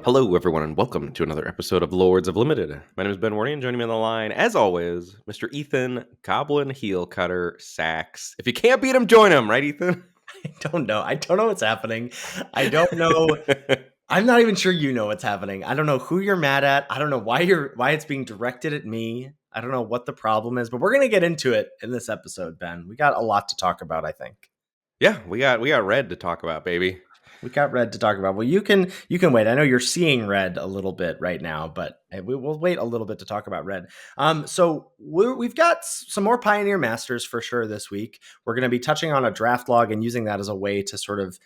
Hello, everyone, and welcome to another episode of Lords of Limited. My name is Ben Warney, and joining me on the line, as always, Mr. Ethan Goblin Heel Cutter Sachs. If you can't beat him, join him, right, Ethan? I don't know. I don't know what's happening. I don't know. I'm not even sure you know what's happening. I don't know who you're mad at. I don't know why it's being directed at me. I don't know what the problem is, but we're gonna get into it in this episode, Ben. We got a lot to talk about, I think. Yeah, we got red to talk about, baby. We got red to talk about. Well, you can wait. I know you're seeing red a little bit right now, but we'll wait a little bit to talk about red. So we've got some more Pioneer Masters for sure this week. We're going to be touching on a draft log and using that as a way to sort of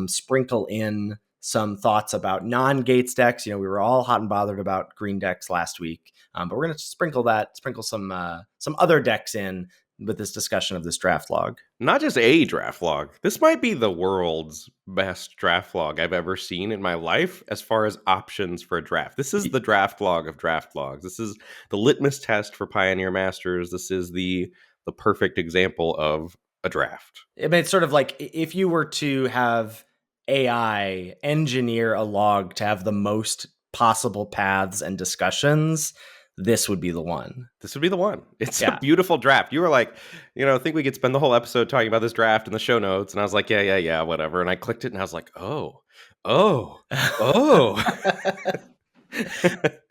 sprinkle in some thoughts about non-Gates decks. You know, we were all hot and bothered about green decks last week, but we're going to sprinkle some other decks in with this discussion of this draft log. Not just a draft log. This might be the world's best draft log I've ever seen in my life as far as options for a draft. This is the draft log of draft logs. This is the litmus test for Pioneer Masters. This is the perfect example of a draft. I mean, it's sort of like if you were to have AI engineer a log to have the most possible paths and discussions, this would be the one. This would be the one. It's a beautiful draft. You were like, I think we could spend the whole episode talking about this draft in the show notes. And I was like, yeah, whatever. And I clicked it and I was like, oh. So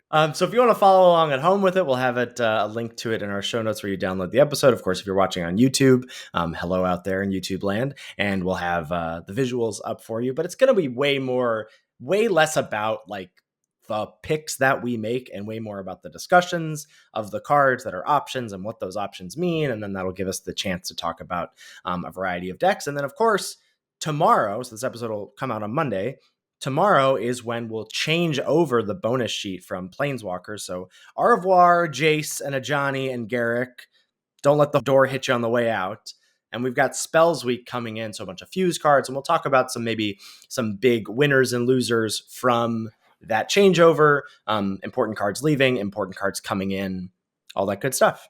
if you want to follow along at home with it, we'll have it a link to it in our show notes where you download the episode. Of course, if you're watching on YouTube, hello out there in YouTube land. And we'll have the visuals up for you. But it's going to be way less about like the picks that we make and way more about the discussions of the cards that are options and what those options mean. And then that'll give us the chance to talk about a variety of decks. And then, of course, tomorrow, so this episode will come out on Monday, tomorrow is when we'll change over the bonus sheet from Planeswalkers. So au revoir, Jace and Ajani and Garrick. Don't let the door hit you on the way out. And we've got Spells Week coming in, so a bunch of fuse cards. And we'll talk about some big winners and losers from that changeover, important cards leaving, important cards coming in, all that good stuff.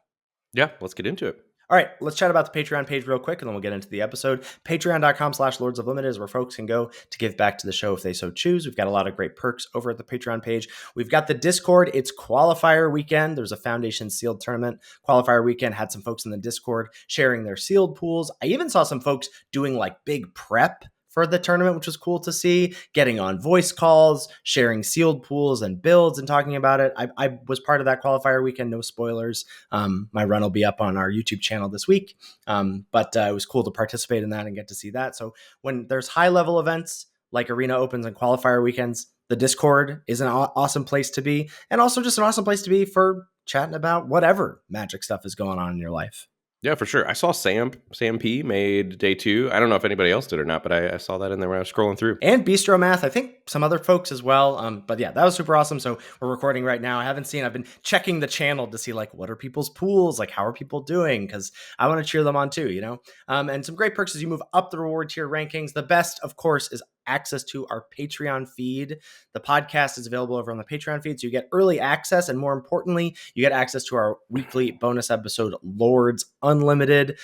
Yeah, let's get into it. All right, let's chat about the Patreon page real quick, and then we'll get into the episode. Patreon.com/Lords of Limited is where folks can go to give back to the show if they so choose. We've got a lot of great perks over at the Patreon page. We've got the Discord. It's qualifier weekend. There's a Foundation sealed tournament. Qualifier weekend had some folks in the Discord sharing their sealed pools. I even saw some folks doing like big prep for the tournament, which was cool to see, getting on voice calls, sharing sealed pools and builds and talking about it. I was part of that qualifier weekend, no spoilers. My run will be up on our YouTube channel this week, but it was cool to participate in that and get to see that. So when there's high level events like Arena Opens and qualifier weekends, the Discord is an awesome place to be, and also just an awesome place to be for chatting about whatever Magic stuff is going on in your life. Yeah, for sure. I saw Sam P made day 2. I don't know if anybody else did or not, but I saw that in there when I was scrolling through. And Bistro Math, I think some other folks as well. But yeah, that was super awesome. So we're recording right now. I've been checking the channel to see like, what are people's pools? Like, how are people doing? Because I want to cheer them on too, and some great perks as you move up the reward tier rankings. The best, of course, is access to our Patreon feed. The podcast is available over on the Patreon feed, so you get early access, and more importantly, you get access to our weekly bonus episode, Lords Unlimited,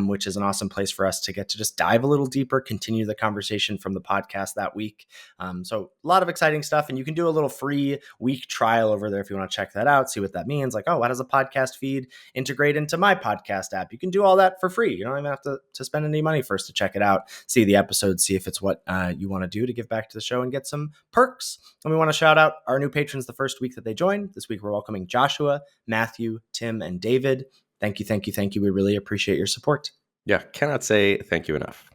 which is an awesome place for us to get to just dive a little deeper, continue the conversation from the podcast that week. So a lot of exciting stuff, and you can do a little free week trial over there if you want to check that out, see what that means. Like, oh, how does a podcast feed integrate into my podcast app? You can do all that for free. You don't even have to spend any money first to check it out, see the episodes, see if it's what you want to do to give back to the show and get some perks. And we want to shout out our new patrons the first week that they joined. This week we're welcoming Joshua, Matthew, Tim, and David. Thank you. We really appreciate your support. Yeah, cannot say thank you enough.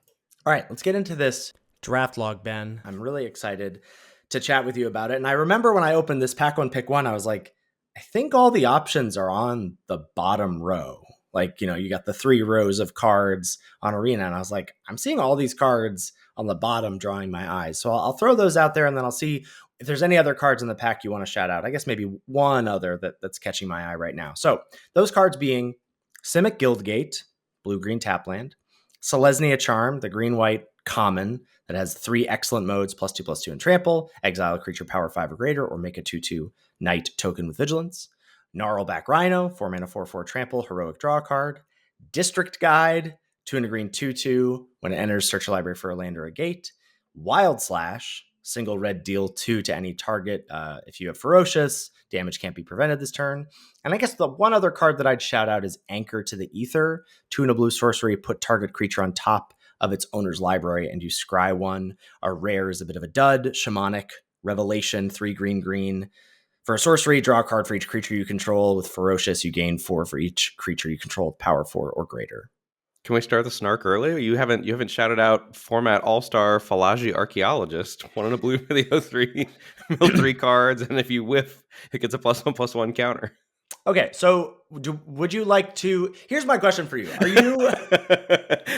All right, let's get into this draft log, Ben. I'm really excited to chat with you about it. And I remember when I opened this pack 1 pick 1, I was like, I think all the options are on the bottom row. Like, you got the 3 rows of cards on Arena. And I was like, I'm seeing all these cards on the bottom drawing my eyes. So I'll throw those out there, and then I'll see if there's any other cards in the pack you want to shout out. I guess maybe one other that's catching my eye right now. So those cards being Simic Guildgate, blue-green tapland, Selesnya Charm, the green-white common that has 3 excellent modes, +2/+2 and trample, exile a creature power 5 or greater, or make a 2/2 knight token with vigilance. Gnarlback Rhino, 4 mana 4/4 trample, heroic draw card. District Guide, 2 and a green 2/2. When it enters, search a library for a land or a gate. Wild Slash, single red, deal 2 to any target. If you have Ferocious, damage can't be prevented this turn. And I guess the one other card that I'd shout out is Anchor to the Ether. 2 and a blue sorcery, put target creature on top of its owner's library and you scry 1. Our rare is a bit of a dud. Shamanic Revelation, 3 green green. For a sorcery, draw a card for each creature you control. With Ferocious, you gain 4 for each creature you control with power 4 or greater. Can we start the snark early? You haven't shouted out format all-star Falaji Archaeologist. 1 and a blue for the O3, mill 3 cards, and if you whiff, it gets a +1/+1 counter. Okay, so would you like to... Here's my question for you. Are you...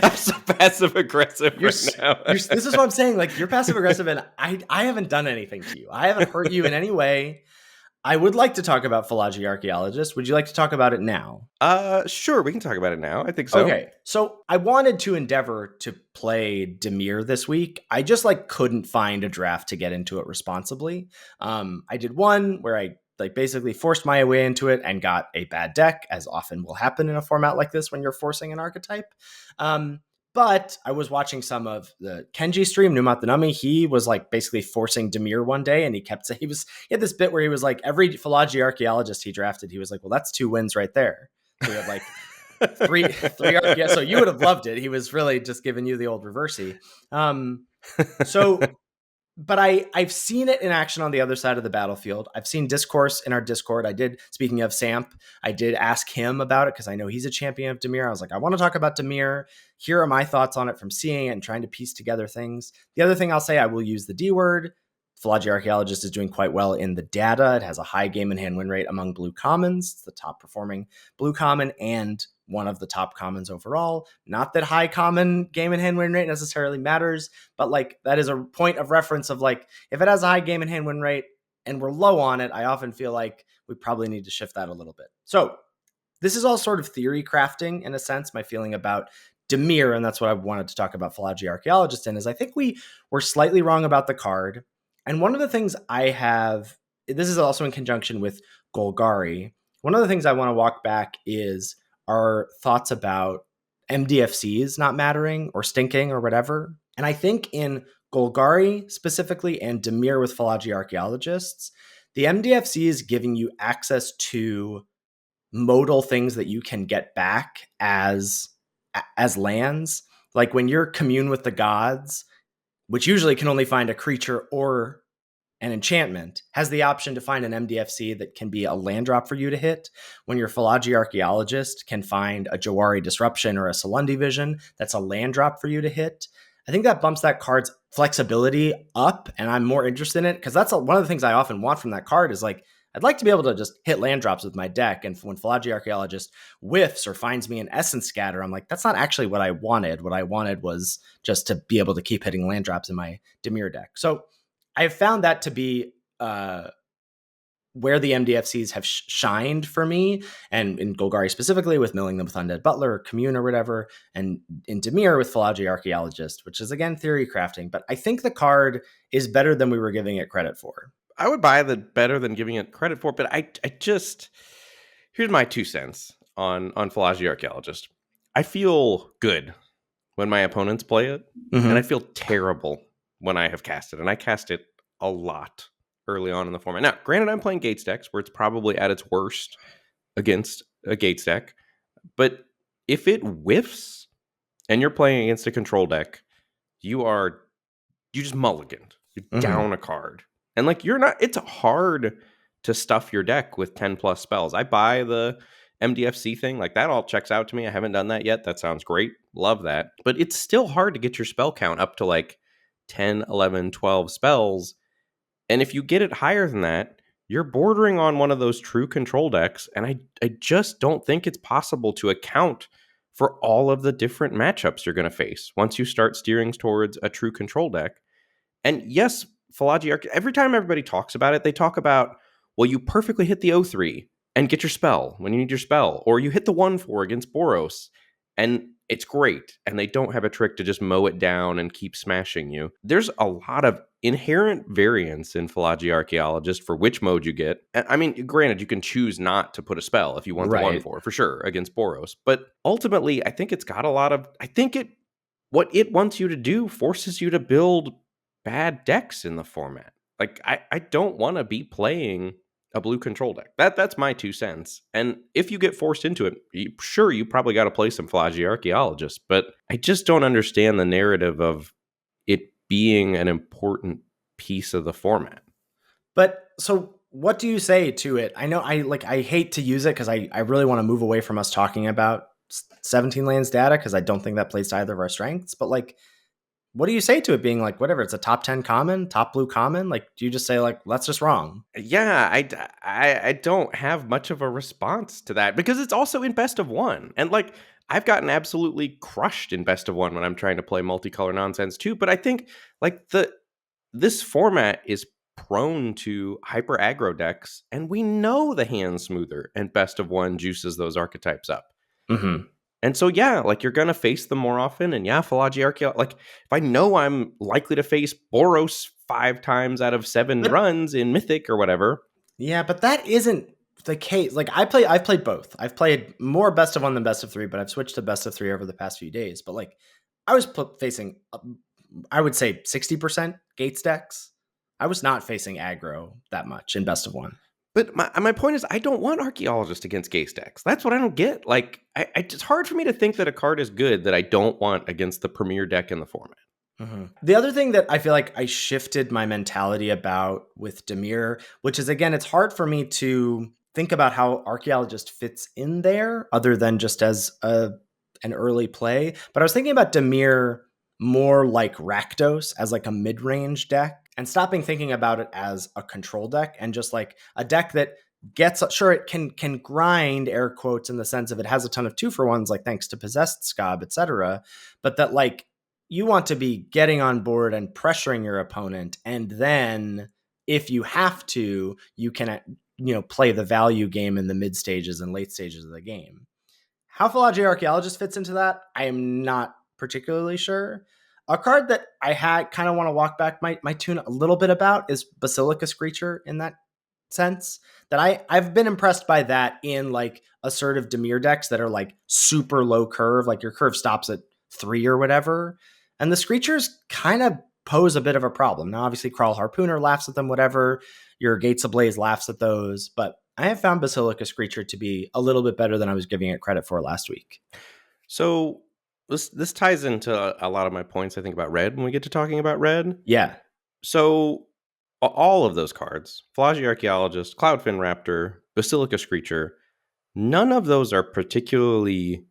I'm so passive-aggressive right now. This is what I'm saying. Like, you're passive-aggressive, and I haven't done anything to you. I haven't hurt you in any way. I would like to talk about Falaji Archaeologist. Would you like to talk about it now? Sure, we can talk about it now. I think so. Okay, so I wanted to endeavor to play Dimir this week. I just couldn't find a draft to get into it responsibly. I did one where I basically forced my way into it and got a bad deck, as often will happen in a format like this when you're forcing an archetype. But I was watching some of the Kenji stream, Numat the Nummy. He was basically forcing Dimir one day, and he had this bit where he was every Falaji Archaeologist he drafted, he was well, that's 2 wins right there. So we had three Archaeologists. So you would have loved it. He was really just giving you the old reversey. But I've seen it in action on the other side of the battlefield. I've seen Discourse in our Discord. Speaking of Samp, I did ask him about it because I know he's a champion of Dimir. I was I want to talk about Dimir. Here are my thoughts on it from seeing it and trying to piece together things. The other thing I'll say, I will use the D word. Falaji Archaeologist is doing quite well in the data. It has a high game in hand win rate among blue commons. It's the top performing blue common and one of the top commons overall. Not that high common game in hand win rate necessarily matters, but that is a point of reference of if it has a high game in hand win rate and we're low on it, I often feel we probably need to shift that a little bit. So this is all sort of theory crafting in a sense, my feeling about Dimir, and that's what I wanted to talk about Falaji Archaeologist in, is I think we were slightly wrong about the card. And one of the things this is also in conjunction with Golgari, one of the things I want to walk back is our thoughts about MDFCs not mattering or stinking or whatever. And I think in Golgari specifically and Dimir with Falaji Archaeologists, the MDFC is giving you access to modal things that you can get back as lands. When you're Commune with the Gods, which usually can only find a creature or an enchantment, has the option to find an MDFC that can be a land drop for you to hit. When your Falaji Archaeologist can find a Jawari Disruption or a Salundi Vision, that's a land drop for you to hit. I think that bumps that card's flexibility up, and I'm more interested in it because that's one of the things I often want from that card is I'd like to be able to just hit land drops with my deck. And when Falaji Archaeologist whiffs or finds me an Essence Scatter, I'm that's not actually what I wanted. What I wanted was just to be able to keep hitting land drops in my Dimir deck. So I've found that to be where the MDFCs have shined for me, and in Golgari specifically with milling them with Undead Butler or Commune or whatever, and in Dimir with Falaji Archaeologist, which is again theory crafting. But I think the card is better than we were giving it credit for. I would buy the better than giving it credit for, but I just, here's my 2 cents on Falaji Archaeologist. I feel good when my opponents play it, and I feel terrible when I have cast it, and I cast it a lot early on in the format. Now, granted, I'm playing Gates decks where it's probably at its worst against a Gates deck, but if it whiffs and you're playing against a control deck, you just mulliganed. You're down a card. And it's hard to stuff your deck with 10 plus spells. I buy the MDFC thing. That all checks out to me. I haven't done that yet. That sounds great. Love that. But it's still hard to get your spell count up to 10, 11, 12 spells. And if you get it higher than that, you're bordering on one of those true control decks. And I just don't think it's possible to account for all of the different matchups you're going to face once you start steering towards a true control deck. And yes, Falaji, every time everybody talks about it, they talk about, well, you perfectly hit the O3 and get your spell when you need your spell, or you hit the 1/4 against Boros, and it's great. And they don't have a trick to just mow it down and keep smashing you. There's a lot of inherent variance in Falaji Archaeologist for which mode you get. I mean, granted, you can choose not to put a spell if you want the 1/4 for sure against Boros, but ultimately, I think it's got a lot of, what it wants you to do forces you to build bad decks in the format. Like I don't want to be playing a blue control deck. That's my 2 cents. And if you get forced into it, sure, you probably got to play some Flaggy Archaeologist, but I just don't understand the narrative of it being an important piece of the format. But so what do you say to it? I know I hate to use it because I really want to move away from us talking about 17 lands data because I don't think that plays to either of our strengths. But like, what do you say to it being like whatever? It's a top 10 common, top blue common. Like, do you just say like that's just wrong? Yeah, I don't have much of a response to that because it's also in best of one. And like I've gotten absolutely crushed in best of one when I'm trying to play multicolor nonsense too, but I think like the this format is prone to hyper aggro decks, and we know the hand smoother and best of one juices those archetypes up. Mm-hmm. And so, yeah, like you're gonna face them more often. And yeah, Philology Archaeo, like if I know I'm likely to face Boros 5 times out of 7 But runs in Mythic or whatever. yeah, but that isn't the case. Like I've played both. I've played more best of one than best of three, but I've switched to best of three over the past few days. But like I was facing, I would say 60% Gates decks. I was not facing aggro that much in best of one. But my point is, I don't want Archaeologist against Gase decks. That's what I don't get. Like, it's hard for me to think that a card is good that I don't want against the premier deck in the format. Mm-hmm. The other thing that I feel like I shifted my mentality about with Demir, which is again, it's hard for me to think about how Archaeologist fits in there other than just as an early play. But I was thinking about Demir more like Rakdos as like a mid-range deck and stopping thinking about it as a control deck and just like a deck that gets sure it can grind air quotes in the sense of it has a ton of 2-for-1s like thanks to Possessed Scob, etc. But that like you want to be getting on board and pressuring your opponent, and then if you have to, you can play the value game in the mid stages and late stages of the game. How Philology Archaeologist fits into that, I am not particularly sure. A card that I had kind of want to walk back my tune a little bit about is Basilica Screecher in that sense. That I've been impressed by that in like assertive Demir decks that are like super low curve, like your curve stops at 3 or whatever. And the Screechers kind of pose a bit of a problem. Now, obviously, Crawl Harpooner laughs at them, whatever. Your Gates Ablaze laughs at those. But I have found Basilica Screecher to be a little bit better than I was giving it credit for last week. So this ties into a lot of my points, I think, about red when we get to talking about red. Yeah. So all of those cards, Philology Archaeologist, Cloudfin Raptor, Basilica Screecher, none of those are particularly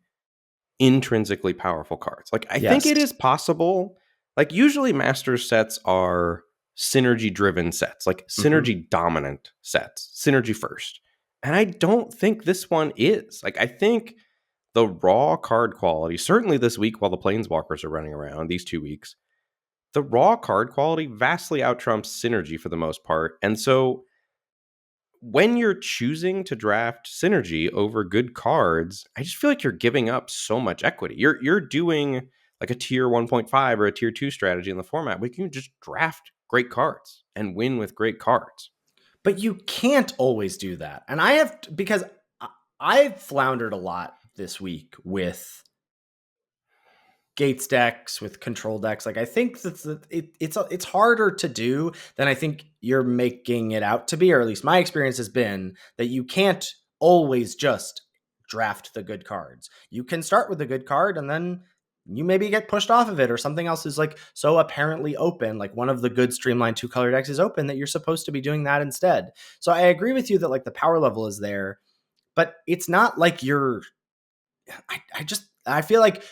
intrinsically powerful cards. Like I think Yes. it is possible. Like usually master sets are synergy driven sets, like Mm-hmm. synergy dominant sets, synergy first. And I don't think this one is. Like I think the raw card quality, certainly this week while the planeswalkers are running around, these 2 weeks, the raw card quality vastly out trumps synergy for the most part. And so when you're choosing to draft synergy over good cards, I just feel like you're giving up so much equity. You're doing like a tier 1.5 or a tier 2 strategy in the format, but you can just draft great cards and win with great cards. But you can't always do that. And I have, because I've floundered a lot this week with Gates decks, with control decks. Like I think it's harder to do than I think you're making it out to be, or at least my experience has been that you can't always just draft the good cards. You can start with a good card and then you maybe get pushed off of it, or something else is like so apparently open, like one of the good streamlined 2-color decks is open, that you're supposed to be doing that instead. So I agree with you that like the power level is there, but it's not like you're I feel like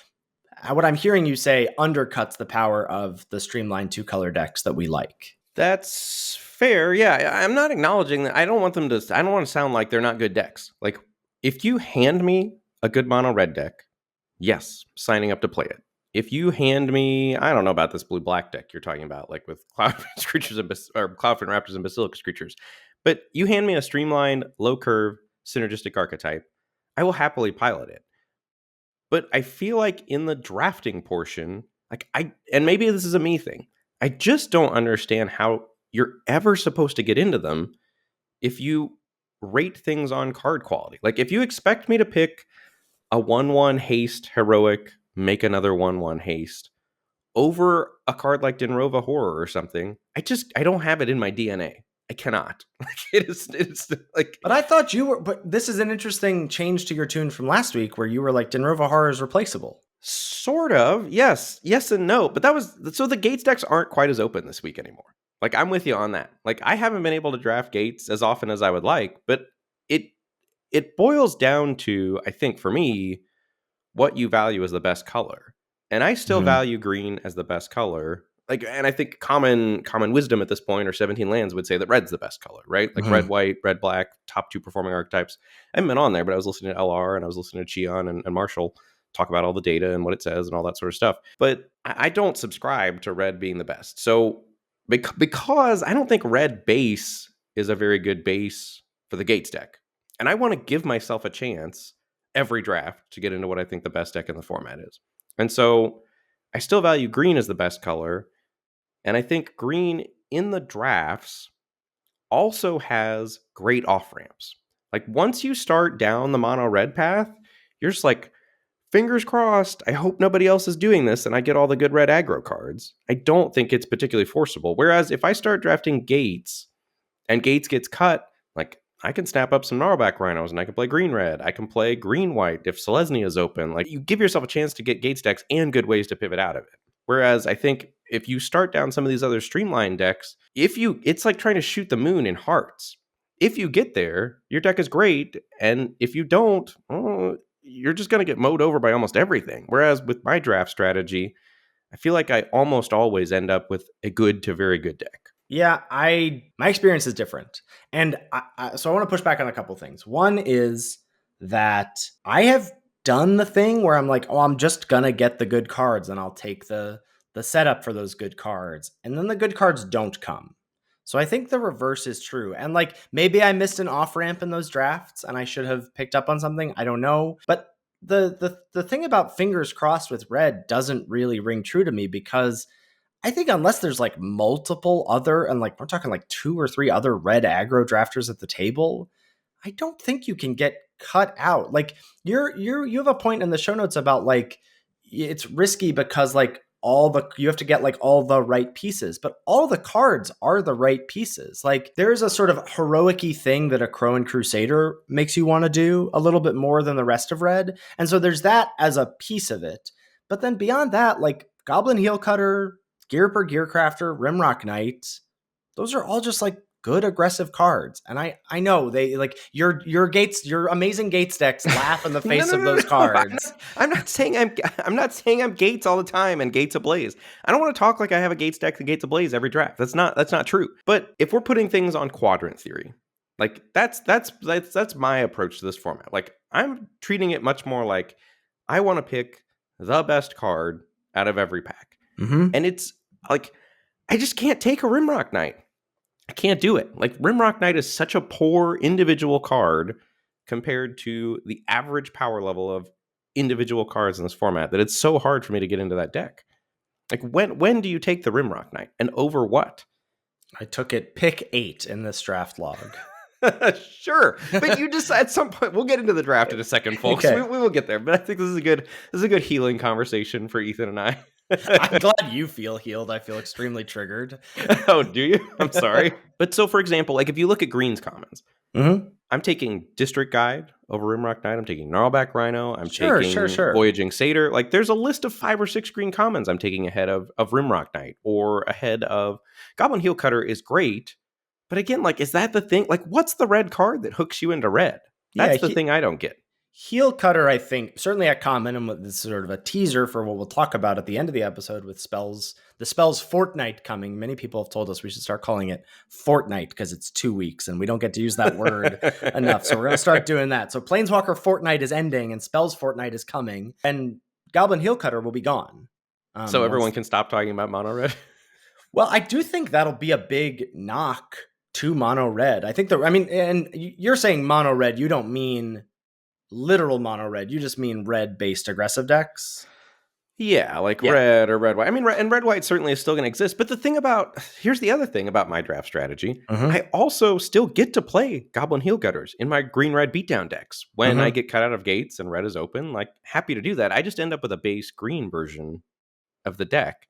what I'm hearing you say undercuts the power of the streamlined 2-color decks that we like. That's fair. Yeah, I'm not acknowledging that. I don't want them to. I don't want to sound like they're not good decks. Like if you hand me a good mono red deck, yes, signing up to play it. If you hand me, I don't know about this blue black deck you're talking about, like with Cloudfin Creatures and or Cloudfin Raptors and Basilica Creatures, but you hand me a streamlined, low curve, synergistic archetype, I will happily pilot it. But I feel like in the drafting portion, like and maybe this is a me thing, I just don't understand how you're ever supposed to get into them if you rate things on card quality. Like if you expect me to pick a 1/1 haste heroic, make another 1/1 haste over a card like Denrova Horror or something. I don't have it in my DNA. I cannot. Like it's like But I thought you were. But this is an interesting change to your tune from last week, where you were like, Denrova Horror is replaceable. sort of. Yes and no. But that was so the Gates decks aren't quite as open this week anymore. Like I'm with you on that. Like I haven't been able to draft Gates as often as I would like, but it it boils down to, I think for me, what you value as the best color. And I still Mhm. value green as the best color. Like, and I think common wisdom at this point, or 17 lands, would say that red's the best color, right? Like red, Mhm. white, red, black, top two performing archetypes. I haven't been on there, but I was listening to LR and I was listening to Cheon and Marshall talk about all the data and what it says and all that sort of stuff. But I don't subscribe to red being the best. So because I don't think red base is a very good base for the Gates deck. And I want to give myself a chance every draft to get into what I think the best deck in the format is. And so I still value green as the best color. And I think green in the drafts also has great off ramps. Like once you start down the mono red path, you're just like, fingers crossed, I hope nobody else is doing this and I get all the good red aggro cards. I don't think it's particularly forcible. Whereas if I start drafting Gates and Gates gets cut, like I can snap up some Gnarlback Rhinos and I can play green red. I can play green white if Selesnya is open. Like you give yourself a chance to get Gates decks and good ways to pivot out of it. Whereas I think if you start down some of these other streamlined decks, it's like trying to shoot the moon in hearts. If you get there, your deck is great, and if you don't, oh, you're just going to get mowed over by almost everything. Whereas with my draft strategy, I feel like I almost always end up with a good to very good deck. Yeah, my experience is different, and so I want to push back on a couple things. One is that I have done the thing where I'm like, oh, I'm just gonna get the good cards, and I'll take the setup for those good cards, and then the good cards don't come. So I think the reverse is true, and like maybe I missed an off ramp in those drafts, and I should have picked up on something. I don't know, but the thing about fingers crossed with red doesn't really ring true to me because I think unless there's like multiple other, and like we're talking like two or three other red aggro drafters at the table, I don't think you can get cut out. Like you have a point in the show notes about like it's risky because like you have to get like all the right pieces, but all the cards are the right pieces. Like there's a sort of heroic-y thing that a Crowan Crusader makes you want to do a little bit more than the rest of red. And so there's that as a piece of it. But then beyond that, like Goblin Heel Cutter, Gear Crafter, Rimrock Knight, those are all just like good aggressive cards. And I know they like your amazing Gates decks laugh in the No, face no, of no, those no. cards. I'm not saying I'm not saying I'm Gates all the time and Gates ablaze. I don't want to talk like I have a Gates deck that Gates ablaze every draft. That's not true. But if we're putting things on quadrant theory, like that's my approach to this format. Like I'm treating it much more like I want to pick the best card out of every pack. Mm-hmm. And it's like I just can't take a Rimrock Knight. I can't do it. Like Rimrock Knight is such a poor individual card compared to the average power level of individual cards in this format that it's so hard for me to get into that deck. Like when do you take the Rimrock Knight and over what? I took it pick 8 in this draft log. Sure, but you just at some point we'll get into the draft in a second, folks. Okay. We will get there, but I think this is a good healing conversation for Ethan and I. I'm glad you feel healed. I feel extremely triggered. Oh, do you? I'm sorry. But so, for example, like if you look at Green's commons, Mm-hmm. I'm taking District Guide over Rimrock Knight. I'm taking Gnarlback Rhino. I'm taking Sure. Voyaging Satyr. Like there's a list of 5 or 6 green commons I'm taking ahead of Rimrock Knight or ahead of Goblin Heel Cutter is great. But again, like, is that the thing? Like, what's the red card that hooks you into red? Yeah, That's the thing I don't get. Heel Cutter, I think, certainly at common, and this is sort of a teaser for what we'll talk about at the end of the episode with spells. The spells Fortnite coming. Many people have told us we should start calling it Fortnite because it's 2 weeks and we don't get to use that word enough. So we're going to start doing that. So Planeswalker Fortnite is ending and Spells Fortnite is coming, and Goblin Heel Cutter will be gone. So everyone can stop talking about mono red. Well, I do think that'll be a big knock to mono red. I think and you're saying mono red, you don't mean literal mono red. You just mean red based aggressive decks. Yeah, like red or red white. I mean, red white certainly is still going to exist. But here's the other thing about my draft strategy. Mm-hmm. I also still get to play Goblin Heel Gutters in my green red beatdown decks when I get cut out of Gates and red is open. Like, happy to do that. I just end up with a base green version of the deck.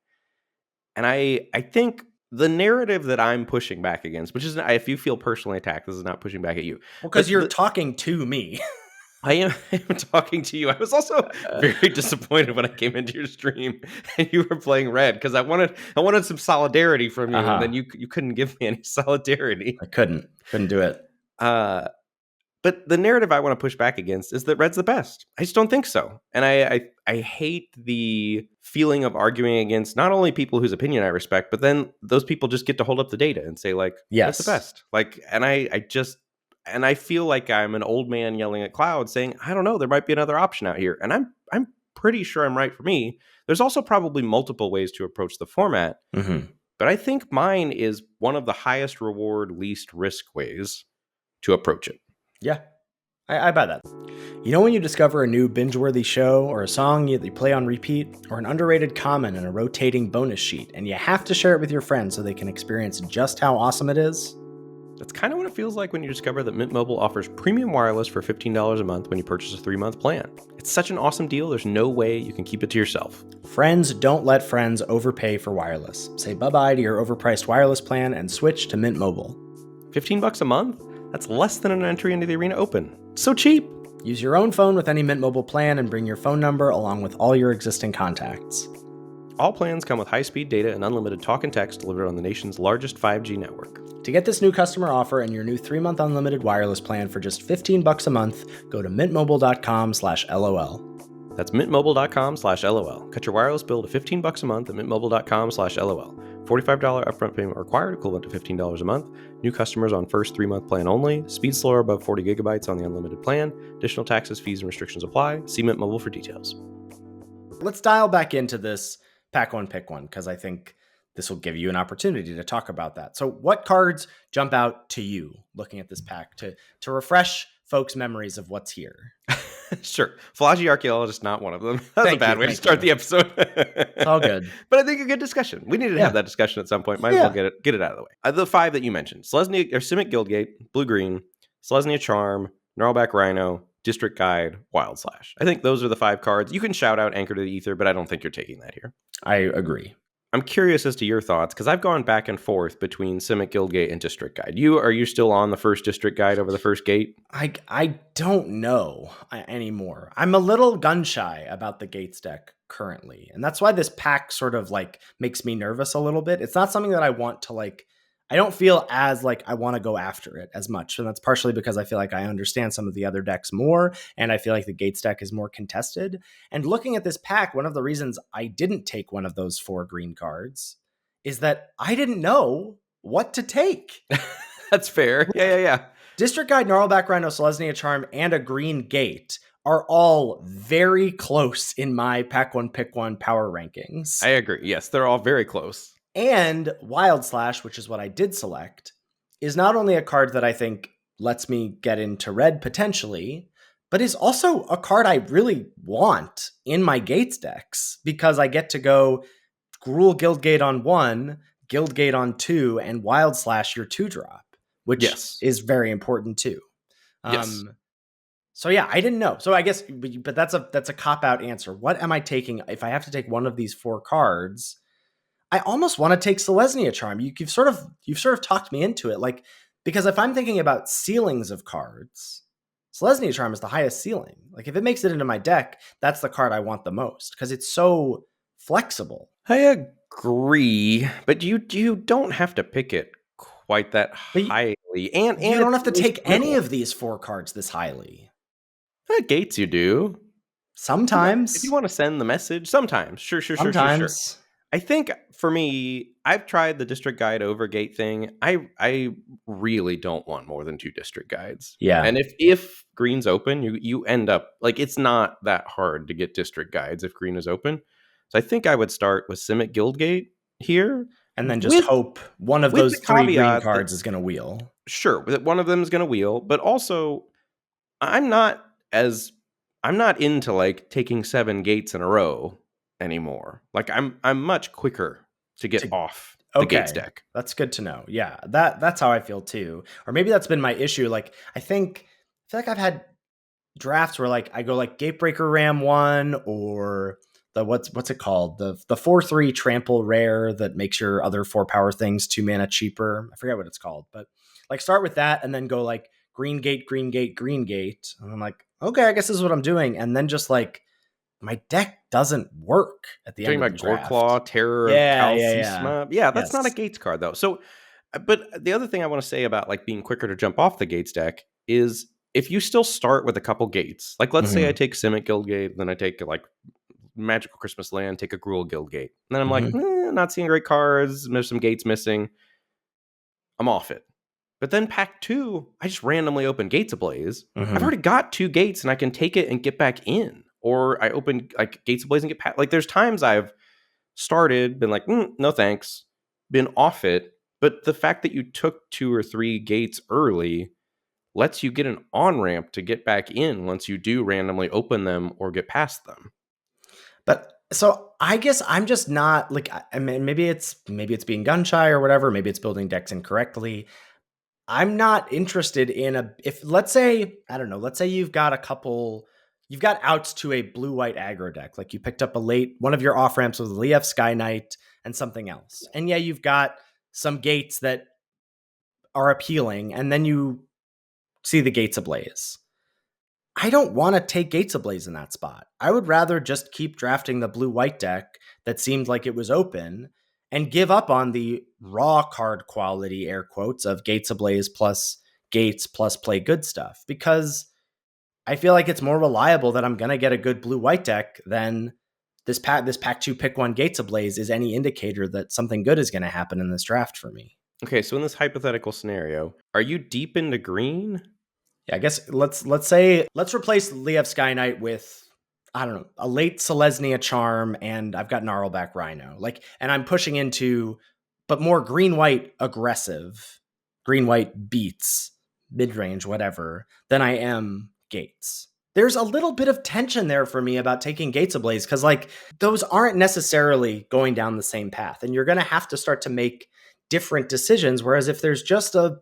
And I think the narrative that I'm pushing back against, which is if you feel personally attacked, this is not pushing back at you. Well, because But you're talking to me. I am, I am talking to you. I was also very disappointed when I came into your stream and you were playing red because I wanted some solidarity from you, and then Uh-huh. you couldn't give me any solidarity. I couldn't do it. Uh, but the narrative I want to push back against is that red's the best. I just don't think so, and I hate the feeling of arguing against not only people whose opinion I respect, but then those people just get to hold up the data and say like red's the Yes. best. Like, and I feel like I'm an old man yelling at clouds saying, I don't know, there might be another option out here. And I'm pretty sure I'm right for me. There's also probably multiple ways to approach the format, Mm-hmm. but I think mine is one of the highest reward, least risk ways to approach it. Yeah, I buy that. You know when you discover a new binge-worthy show or a song you play on repeat, or an underrated comment in a rotating bonus sheet, and you have to share it with your friends so they can experience just how awesome it is? That's kind of what it feels like when you discover that Mint Mobile offers premium wireless for $15 a month when you purchase a 3-month plan. It's such an awesome deal, there's no way you can keep it to yourself. Friends don't let friends overpay for wireless. Say bye-bye to your overpriced wireless plan and switch to Mint Mobile. $15 a month? That's less than an entry into the Arena Open. So cheap! Use your own phone with any Mint Mobile plan and bring your phone number along with all your existing contacts. All plans come with high-speed data and unlimited talk and text delivered on the nation's largest 5G network. To get this new customer offer and your new 3-month unlimited wireless plan for just $15 a month, go to mintmobile.com/LOL. That's mintmobile.com/LOL. Cut your wireless bill to $15 a month at mintmobile.com/LOL. $45 upfront payment required, equivalent to $15 a month. New customers on first 3-month plan only. Speed slower above 40 gigabytes on the unlimited plan. Additional taxes, fees, and restrictions apply. See Mint Mobile for details. Let's dial back into this pack one, pick one, because I think this will give you an opportunity to talk about that. So what cards jump out to you looking at this pack to refresh folks' memories of what's here? Sure. Philology Archaeologist, not one of them. That's Thank a bad you, way to thank start you. the episode. It's all good. But I think a good discussion. We needed to have that discussion at some point. Might as well get it out of the way. The 5 that you mentioned. Selesnya or Simic Guildgate, Blue-Green, Selesnya Charm, Gnarlback Rhino, District Guide, Wild Slash. I think those are the 5 cards. You can shout out Anchor to the Ether, but I don't think you're taking that here. I agree. I'm curious as to your thoughts, because I've gone back and forth between Simic Guildgate and District Guide. Are you still on the first District Guide over the first gate? I don't know anymore. I'm a little gun shy about the Gates deck currently, and that's why this pack sort of like makes me nervous a little bit. It's not something that I want to like. I don't feel as like I want to go after it as much, and that's partially because I feel like I understand some of the other decks more, and I feel like the Gates deck is more contested. And looking at this pack, one of the reasons I didn't take one of those 4 green cards is that I didn't know what to take. That's fair. Yeah. District Guide, Gnarlback Rhino, Selesnya Charm, and a Green Gate are all very close in my pack one, pick one power rankings. I agree. Yes, they're all very close. And Wild Slash, which is what I did select, is not only a card that I think lets me get into red potentially, but is also a card I really want in my Gates decks because I get to go Gruul Guildgate on 1, Guildgate on 2, and Wild Slash your 2-drop, which is very important too. Yes. So yeah, I didn't know. So I guess, but that's a cop-out answer. What am I taking if I have to take one of these 4 cards? I almost want to take Selesnya Charm. You've sort of talked me into it, like because if I'm thinking about ceilings of cards, Selesnya Charm is the highest ceiling. Like if it makes it into my deck, that's the card I want the most because it's so flexible. I agree, but you don't have to pick it quite that highly, and you don't have to take any of these 4 cards this highly. Gates, you do. Sometimes, if you want to send the message, sometimes, sure. I think for me, I've tried the District Guide over Gate thing. I really don't want more than 2 District Guides. Yeah, and if green's open, you end up like it's not that hard to get District Guides if green is open. So I think I would start with Simic Guildgate here, and then just hope one of those 3 green cards is going to wheel. Sure, one of them is going to wheel, but also I'm not into like taking 7 gates in a row anymore. Like I'm much quicker to get off the Gates deck. That's good to know. Yeah, that's how I feel too. Or maybe that's been my issue. Like I feel like I've had drafts where like I go like Gatebreaker Ram 1 or the what's it called? The 4/3 trample rare that makes your other 4 power things 2 mana cheaper. I forget what it's called, but like start with that and then go like green gate, green gate, green gate. And I'm like, okay, I guess this is what I'm doing. And then just like my deck doesn't work at the Talking end of the about draft. Goreclaw, Terror of Yeah, yeah, yeah. Calcisma. Yeah, that's not a Yes. Gates card though. So, but the other thing I want to say about like being quicker to jump off the Gates deck is if you still start with a couple Gates, like let's say I Mm-hmm. take Simic Guildgate, then I take like Magical Christmas Land, take a Gruul Guildgate, and then I'm like, Mm-hmm. not seeing great cards. There's some Gates missing. I'm off it. But then pack two, I just randomly open Gates Ablaze. I've Mm-hmm. already got 2 gates and I can take it and get back in. Or I open like Gates Ablaze and get past. Like there's times I've started, been like, no thanks, been off it. But the fact that you took 2 or 3 gates early lets you get an on ramp to get back in once you do randomly open them or get past them. But so I guess I'm just not like I mean maybe it's being gun shy or whatever. Maybe it's building decks incorrectly. I'm not interested in a if let's say I don't know. Let's say you've got outs to a blue white aggro deck. Like you picked up a late one of your off ramps with Lief Sky Knight and something else. And yeah, you've got some gates that are appealing, and then you see the gates ablaze. I don't want to take Gates Ablaze in that spot. I would rather just keep drafting the blue white deck that seemed like it was open and give up on the raw card quality, air quotes, of Gates Ablaze plus Gates plus play good stuff because I feel like it's more reliable that I'm going to get a good blue white deck than this pack 2 pick 1 Gates Ablaze is any indicator that something good is going to happen in this draft for me. Okay, so in this hypothetical scenario, are you deep into green? Yeah, I guess let's replace Lief Sky Knight with I don't know a late Selesnya Charm, and I've got Gnarlback Rhino. Like, and I'm pushing into, but more green white aggressive, green white beats mid range whatever than I am Gates. There's a little bit of tension there for me about taking Gates Ablaze because like those aren't necessarily going down the same path, and you're going to have to start to make different decisions. Whereas if there's just a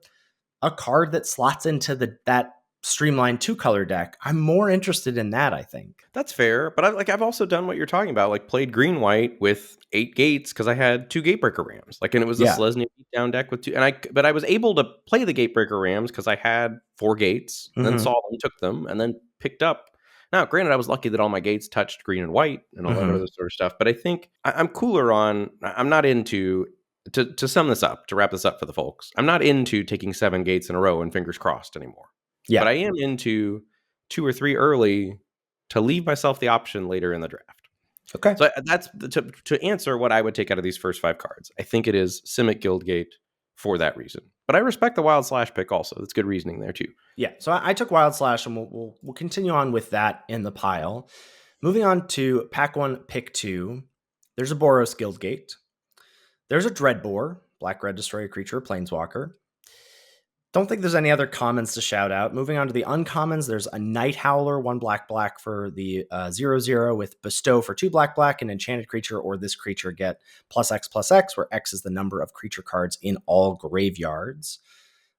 card that slots into that streamlined 2 color deck, I'm more interested in that, I think. That's fair, but I've also done what you're talking about, like played green white with 8 gates because I had 2 Gatebreaker Rams, like, and it was a Yeah. Selesnya down deck with two, but I was able to play the Gatebreaker Rams because I had 4 gates, then Mm-hmm. saw them, took them, and then picked up. Now, granted, I was lucky that all my gates touched green and white and all that Mm-hmm. other sort of stuff, but I think I'm cooler on. I'm not into to sum this up to wrap this up for the folks. I'm not into taking 7 gates in a row and fingers crossed anymore, but Yeah. I am into 2 or 3 early to leave myself the option later in the draft. Okay. So that's to answer what I would take out of these first 5 cards. I think it is Simic Guildgate for that reason. But I respect the Wild Slash pick also. That's good reasoning there too. Yeah. So I took Wild Slash, and we'll continue on with that in the pile. Moving on to pack 1, pick 2. There's a Boros Guildgate. There's a Dreadbore, black red destroy a creature, planeswalker. Don't think there's any other commons to shout out. Moving on to the uncommons, there's a Night Howler, 1 black black for the 0/0 with Bestow for 2 black black, an enchanted creature or this creature get +X/+X, where X is the number of creature cards in all graveyards.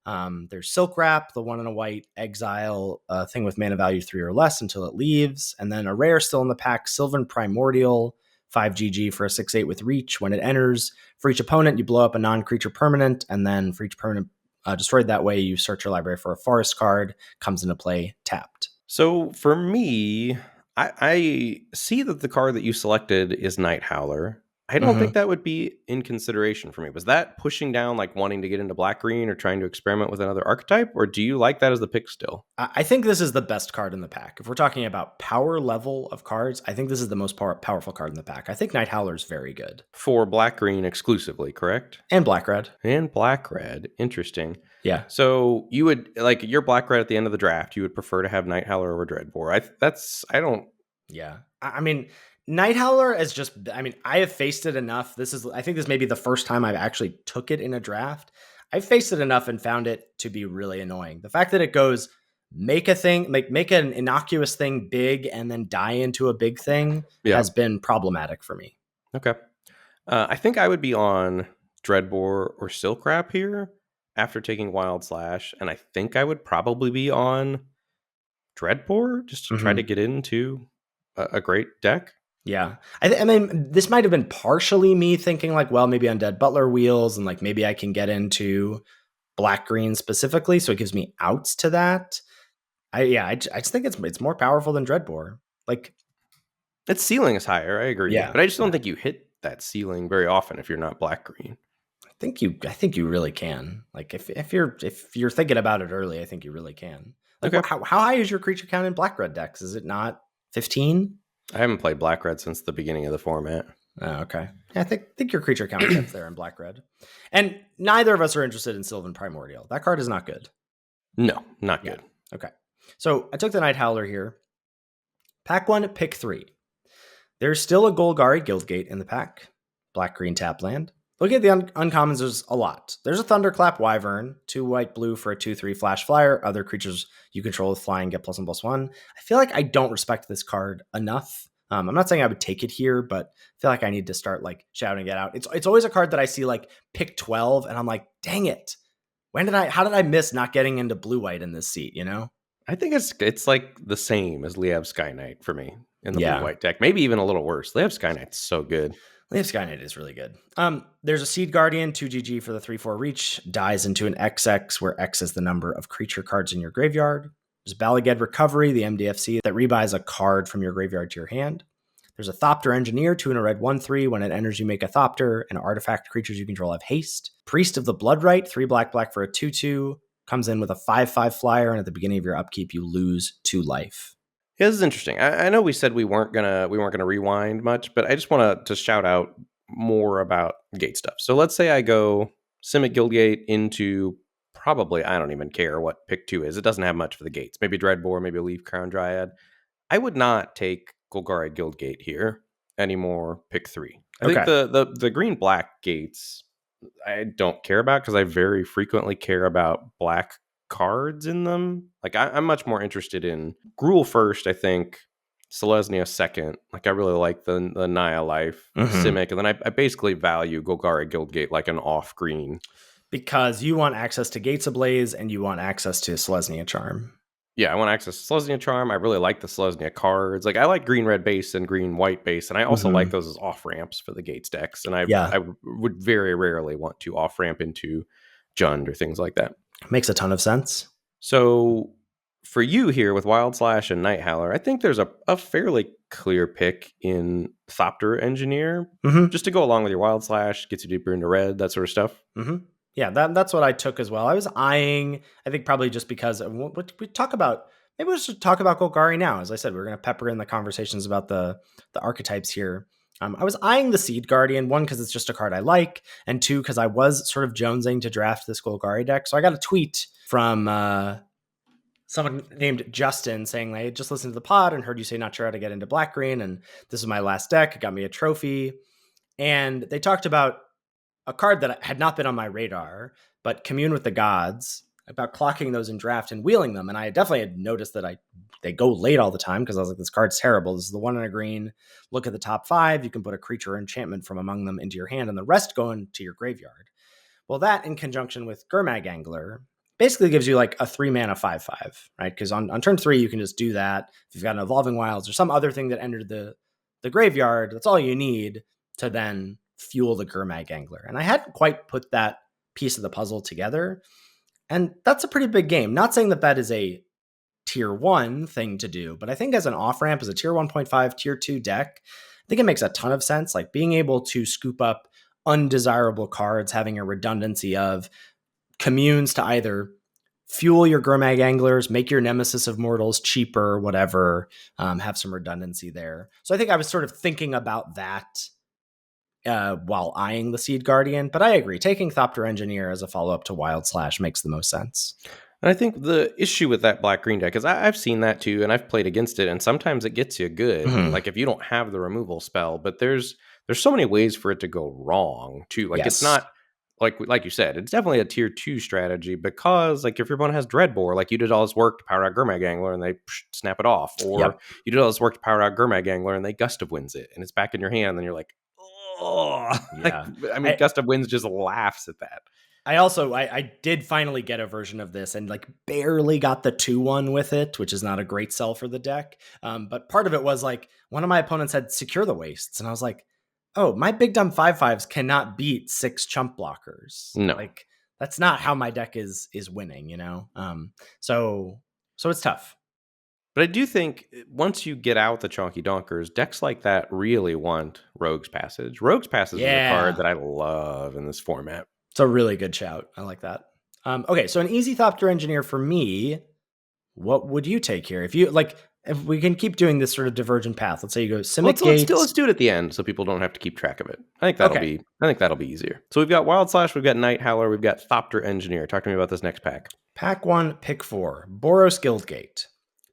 There's Silk Wrap, the 1 and a white exile thing with mana value 3 or less until it leaves. And then a rare still in the pack, Sylvan Primordial, 5 GG for a 6/8 with reach. When it enters, for each opponent, you blow up a non creature permanent, and then for each permanent destroyed that way, you search your library for a forest card, comes into play tapped. So for me, I see that the card that you selected is Night Howler. I don't Mm-hmm. think that would be in consideration for me. Was that pushing down, like wanting to get into black green or trying to experiment with another archetype, or do you like that as the pick still? I think this is the best card in the pack. If we're talking about power level of cards, I think this is the most powerful card in the pack. I think Night Howler is very good. For black green exclusively, correct? And black red. And black red. Interesting. Yeah. So you would like your black red at the end of the draft. You would prefer to have Night Howler over Dreadbore. I don't. Yeah. I mean, Night Howler is just, I mean, I have faced it enough. I think this may be the first time I've actually took it in a draft. I've faced it enough and found it to be really annoying. The fact that it goes make a thing, make an innocuous thing big and then die into a big thing Yeah. has been problematic for me. Okay. I think I would be on Dreadbore or Silk Wrap here after taking Wild Slash, and I think I would probably be on Dreadbore just to try to get into a great deck. Yeah. I mean, this might have been partially me thinking like, well, maybe Undead Butler wheels and like maybe I can get into black green specifically. So it gives me outs to that. I just think it's more powerful than Dreadbore. Like, Its ceiling is higher, I agree, yeah, but I just don't yeah. think you hit that ceiling very often if you're not black green. I think you really can. Like if you're thinking about it early, I think you really can. Like Okay. how high is your creature count in black red decks? Is it not 15? I haven't played black red since the beginning of the format. Oh, okay. Yeah, I think your creature count is up there in black red. And neither of us are interested in Sylvan Primordial. That card is not good. No, not Yeah. good. Okay. So I took the Night Howler here. Pack one, pick three. There's still a Golgari Guildgate in the pack. Black green tap land. Look at the uncommons, there's a lot. There's a Thunderclap Wyvern, 2 white blue for a 2/3 flash flyer. Other creatures you control with flying get +1/+1. I feel like I don't respect this card enough. I'm not saying I would take it here, but I feel like I need to start like shouting it out. It's always a card that I see like pick 12, and I'm like, dang it. How did I miss not getting into blue white in this seat, you know? I think it's like the same as Liab Sky Knight for me in the blue Yeah. white deck. Maybe even a little worse. Liab Sky Knight's so good. Leaf Skynet is really good. There's a Seed Guardian, 2 GG for the 3/4 reach, dies into an XX, where X is the number of creature cards in your graveyard. There's Balaged Recovery, the MDFC, that rebuys a card from your graveyard to your hand. There's a Thopter Engineer, 2 and a red, 1/3. When it enters, you make a Thopter, and artifact creatures you control have haste. Priest of the Bloodright, 3 black for a 2/2, comes in with a 5/5 flyer, and at the beginning of your upkeep, you lose 2 life. Yeah, this is interesting. I know we said we weren't gonna rewind much, but I just want to shout out more about gate stuff. So let's say I go Simic Guildgate into probably, I don't even care what pick 2 is. It doesn't have much for the gates. Maybe Dreadbore, maybe a Leaf Crown Dryad. I would not take Golgari Guildgate here anymore. Pick 3. I think Okay. the green black gates I don't care about because I very frequently care about black cards in them. Like I'm much more interested in Gruul first, I think, Selesnya second. Like I really like the Naya Life, Mm-hmm. Simic, and then I basically value Golgari Guildgate like an off green. Because you want access to Gates Ablaze and you want access to Selesnya Charm. Yeah, I want access to Selesnya Charm. I really like the Selesnya cards. Like I like green red base and green white base, and I also like those as off ramps for the Gates decks. And Yeah, I would very rarely want to off ramp into Jund or things like that. makes a ton of sense. So for you here with Wild Slash and Night Howler, I think there's a fairly clear pick in Thopter Engineer. Mm-hmm. Just to go along with your Wild Slash, gets you deeper into red, that sort of stuff. Mm-hmm. Yeah, that's what I took as well. I was eyeing, I think probably just because of what we talk about. Maybe we should talk about Golgari now. As I said, we're going to pepper in the conversations about the archetypes here. I was eyeing the Seed Guardian, one, because it's just a card I like, and two, because I was sort of jonesing to draft this Golgari deck. So I got a tweet from someone named Justin saying, I just listened to the pod and heard you say not sure how to get into black green, and this is my last deck. It got me a trophy. And they talked about a card that had not been on my radar, but Commune with the Gods, about clocking those in draft and wheeling them. And I definitely had noticed that they go late all the time because I was like, this card's terrible. This is the 1 in a green. Look at the top 5. You can put a creature or enchantment from among them into your hand, and the rest go into your graveyard. Well, that in conjunction with Gurmag Angler basically gives you like a 3-mana 5/5, right? Because on turn 3, you can just do that. If you've got an Evolving Wilds or some other thing that entered the graveyard, that's all you need to then fuel the Gurmag Angler. And I hadn't quite put that piece of the puzzle together. And that's a pretty big game. Not saying that is a tier 1 thing to do, but I think as an off ramp, as a tier 1.5, tier 2 deck, I think it makes a ton of sense. Like being able to scoop up undesirable cards, having a redundancy of communes to either fuel your Gurmag Anglers, make your Nemesis of Mortals cheaper, whatever, have some redundancy there. So I think I was sort of thinking about that while eyeing the Seed Guardian, but I agree. Taking Thopter Engineer as a follow-up to Wild Slash makes the most sense. And I think the issue with that black green deck is I've seen that too, and I've played against it, and sometimes it gets you good. Mm-hmm. Like if you don't have the removal spell, but there's so many ways for it to go wrong too. Like it's Yes. not like you said, it's definitely a tier 2 strategy because like if your opponent has Dreadbore, like you did all this work to power out Gurmag Angler and they snap it off, or you did all this work to power out Gurmag Angler and they Gust of Winds it and it's back in your hand, and then you're like, oh, Yeah. I mean, Gust of Winds just laughs at that. I did finally get a version of this and like barely got the 2-1 with it, which is not a great sell for the deck. But part of it was like one of my opponents had secure the wastes, and I was like, oh, my big dumb 5/5s cannot beat 6 chump blockers. No. Like that's not how my deck is winning, you know. So it's tough. But I do think once you get out the Chonky Donkers, decks like that really want Rogue's Passage. Rogue's Passage is a card Yeah, that I love in this format. it's a really good shout. I like that. Okay, so an easy Thopter Engineer for me. What would you take here? If you like, if we can keep doing this sort of divergent path, let's say you go Simic Let's Gates. do it at the end so people don't have to keep track of it. Okay. I think that'll be easier. So we've got Wild Slash, we've got Night Howler, we've got Thopter Engineer. Talk to me about this next pack. Pack 1, pick 4. Boros Guildgate.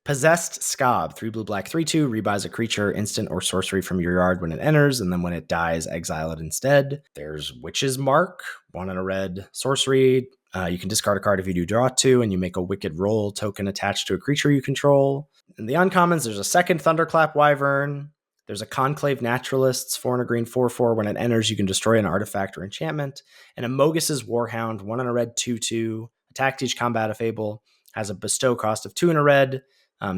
Possessed Scob, 3 blue black 3/2, rebuys a creature, instant or sorcery from your yard when it enters, and then when it dies, exile it instead. There's Witch's Mark, 1 and a red sorcery. You can discard a card if you do draw 2, and you make a Wicked Roll token attached to a creature you control. In the uncommons, there's a second Thunderclap Wyvern. There's a Conclave Naturalists, 4 and a green 4/4. When it enters, you can destroy an artifact or enchantment. And a Mogus's Warhound, 1 and a red 2/2. Attacks each combat if able. Has a bestow cost of 2 and a red.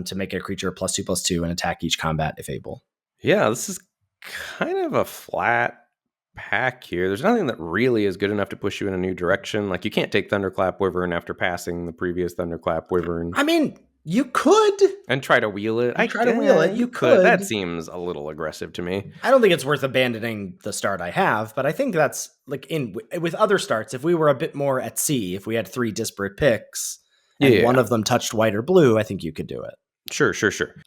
To make it a creature +2/+2 and attack each combat if able. Yeah, this is kind of a flat pack here. There's nothing that really is good enough to push you in a new direction. Like you can't take Thunderclap Wyvern after passing the previous Thunderclap Wyvern I mean, you could and try to wheel it. try to wheel it. You could. That seems a little aggressive to me. I don't think it's worth abandoning the start I have, but I think that's like with other starts. If we were a bit more at sea, if we had 3 disparate picks and one of them touched white or blue, I think you could do it. Sure.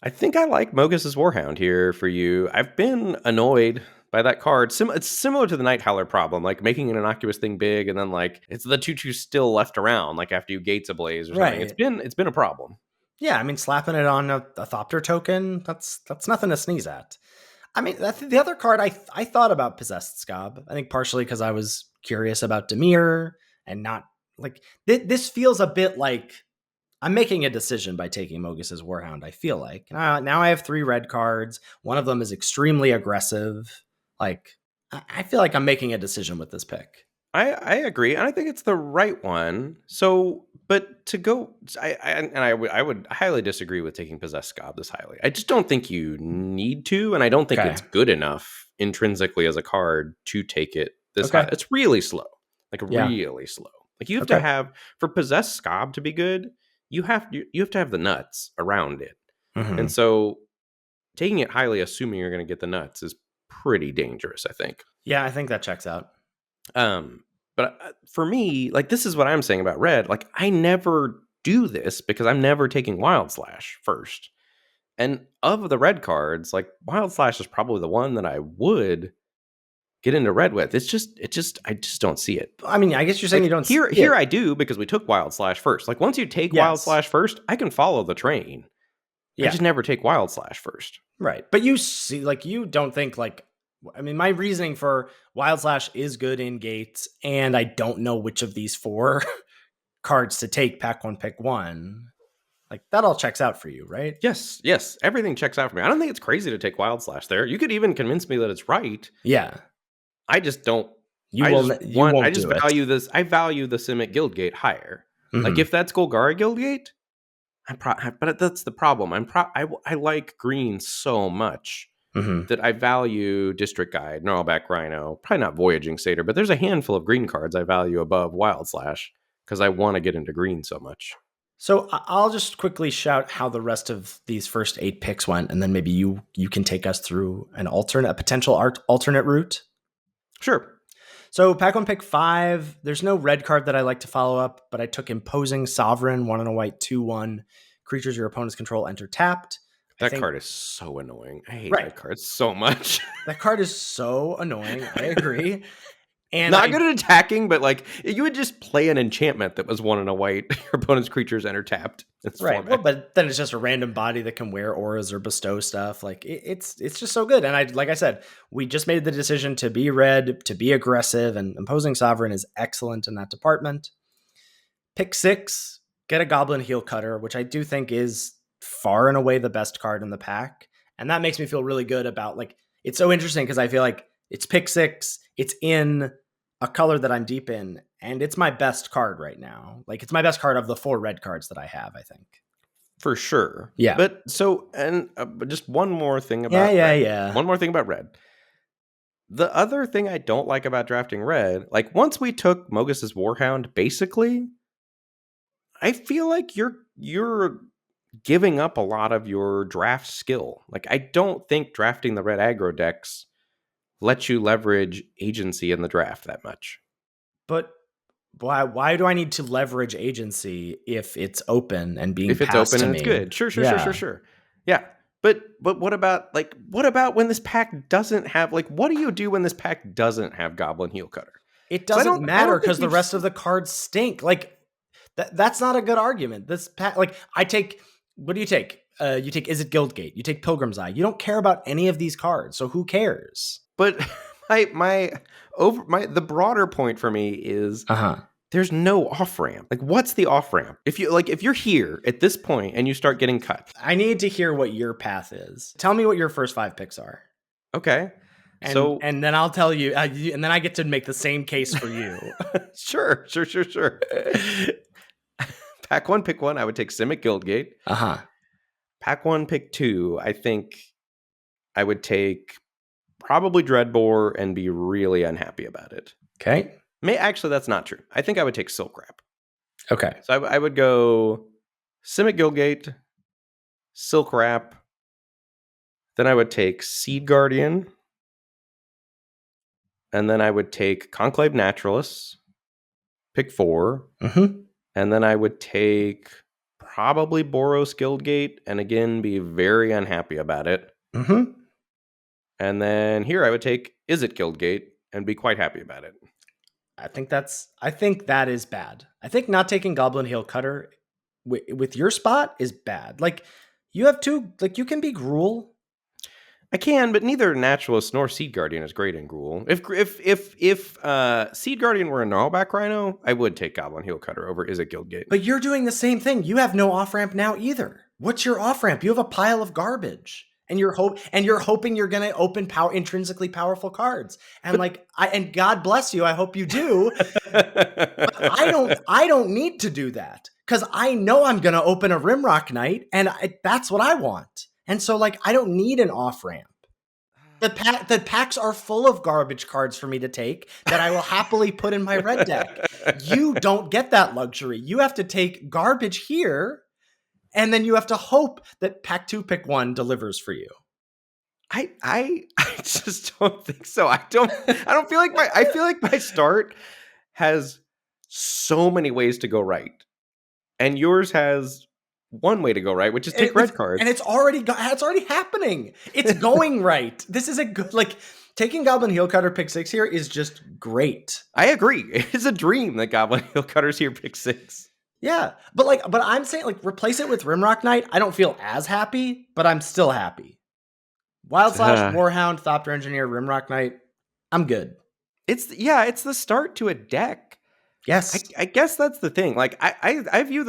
I think I like Mogus's Warhound here for you. I've been annoyed by that card. It's similar to the Night Howler problem, like making an innocuous thing big and then like it's the 2/2 still left around, like after you Gates Ablaze or something. Right. It's been a problem. Yeah, I mean, slapping it on a Thopter token, that's nothing to sneeze at. I mean, the other card I thought about Possessed Scob. I think partially because I was curious about Dimir and not like this feels a bit like I'm making a decision by taking Mogus's Warhound. I feel like now I have 3 red cards. One of them is extremely aggressive. Like I feel like I'm making a decision with this pick. I agree, and I think it's the right one. So, but to go, I would highly disagree with taking Possessed Scob this highly. I just don't think you need to, and I don't think it's good enough intrinsically as a card to take it this high. It's really slow, really slow. Like you have to have for Possessed Scob to be good, you have to have the nuts around it, and so taking it highly, assuming you're going to get the nuts, is pretty dangerous. I think. Yeah, I think that checks out. But for me, like this is what I'm saying about red. Like I never do this because I'm never taking Wild Slash first. And of the red cards, like Wild Slash is probably the one that I would get into red with. I just don't see it. I mean, I guess you're saying like, you don't here. see Here it. I do because we took Wild Slash first. Like once you take Wild Slash first, I can follow the train. I just never take Wild Slash first. Right. But you see, like you don't think like I mean, my reasoning for Wild Slash is good in Gates, and I don't know which of these 4 cards to take. Pack 1, pick 1. Like that all checks out for you, right? Yes. Everything checks out for me. I don't think it's crazy to take Wild Slash there. You could even convince me that it's right. Yeah. I just don't. I value this. I value the Simic Guildgate higher. Like if that's Golgari Guildgate, but that's the problem. I like green so much. That I value District Guide, Gnarlback Rhino, probably not Voyaging Satyr, but there's a handful of green cards I value above Wild Slash because I want to get into green so much. So I'll just quickly shout how the rest of these first 8 picks went, and then maybe you can take us through a potential alternate route. Sure. So pack 1, pick 5. There's no red card that I like to follow up, but I took Imposing Sovereign, 1 and a white 2/1. Creatures your opponents control enter tapped. That card is so annoying. I hate that card so much. That card is so annoying. I agree. And not good at attacking, but like you would just play an enchantment that was 1 and a white. Your opponent's creatures enter tapped. Right. Well, but then it's just a random body that can wear auras or bestow stuff. Like it's just so good. And like I said, we just made the decision to be red, to be aggressive, and Imposing Sovereign is excellent in that department. Pick 6, get a Goblin Heel Cutter, which I do think is far and away the best card in the pack. And that makes me feel really good about like, it's so interesting because I feel like it's pick 6, it's in a color that I'm deep in, and it's my best card right now. Like, it's my best card of the 4 red cards that I have, I think. For sure. Yeah. But so, and but just one more thing Yeah, about yeah, red. yeah. One more thing about red. The other thing I don't like about drafting red, like once we took Mogus's Warhound, basically, I feel like you're giving up a lot of your draft skill. Like I don't think drafting the red aggro decks lets you leverage agency in the draft that much. But why do I need to leverage agency if it's open and being If it's passed open to and it's me? good. Sure, sure, sure, sure, Yeah. sure. Yeah. But what about when this pack doesn't have like what do you do when this pack doesn't have Goblin Heel Cutter? It So doesn't I matter don't think because the we've rest of the cards stink. Like, that's not a good argument. This like, I take, what do you take? You take Is It Guildgate? You take Pilgrim's Eye. You don't care about any of these cards, so who cares? but the broader point for me is Uh-huh. there's no off ramp. Like, what's the off ramp? If you're here at this point and you start getting cut, I need to hear what your path is. Tell me what your first 5 picks are. okay. And So and then I'll tell you, and then I get to make the same case for you. sure. Pack 1, pick 1. I would take Simic Guildgate. Uh-huh. Pack 1, pick 2. I think I would take probably Dreadbore and be really unhappy about it. Okay. Actually, that's not true. I think I would take Silk Wrap. Okay. So I would go Simic Guildgate, Silk Wrap. Then I would take Seed Guardian. And then I would take Conclave Naturalists, pick 4. Mm-hmm. And then I would take probably Boros Guildgate and again be very unhappy about it. Mm-hmm. And then here I would take Is It Guildgate and be quite happy about it. I think that is bad. I think not taking Goblin Heel Cutter with your spot is bad. Like, you have 2, like, you can be Gruul. I can, but neither Naturalist nor Seed Guardian is great in Gruul. If Seed Guardian were a Gnarlback Rhino, I would take Goblin Heel Cutter over Is It Guildgate. But you're doing the same thing. You have no off ramp now either. What's your off ramp? You have a pile of garbage, and you're hoping you're gonna open intrinsically powerful cards. And and God bless you. I hope you do. But I don't need to do that because I know I'm gonna open a Rimrock Knight, and that's what I want. And so, like, I don't need an off ramp. The packs are full of garbage cards for me to take that I will happily put in my red deck. You don't get that luxury. You have to take garbage here, and then you have to hope that pack 2, pick 1 delivers for you. I just don't think so. I don't feel like I feel like my start has so many ways to go right, and yours has one way to go right, which is take red cards. And it's already happening. It's going right. This is a good, like, taking Goblin Heel Cutter pick 6 here is just great. I agree. It's a dream that Goblin Heel Cutter's here pick 6. Yeah, but I'm saying, like, replace it with Rimrock Knight. I don't feel as happy, but I'm still happy. Wild Slash, Warhound, Thopter Engineer, Rimrock Knight. I'm good. It's the start to a deck. Yes, I guess that's the thing. Like I view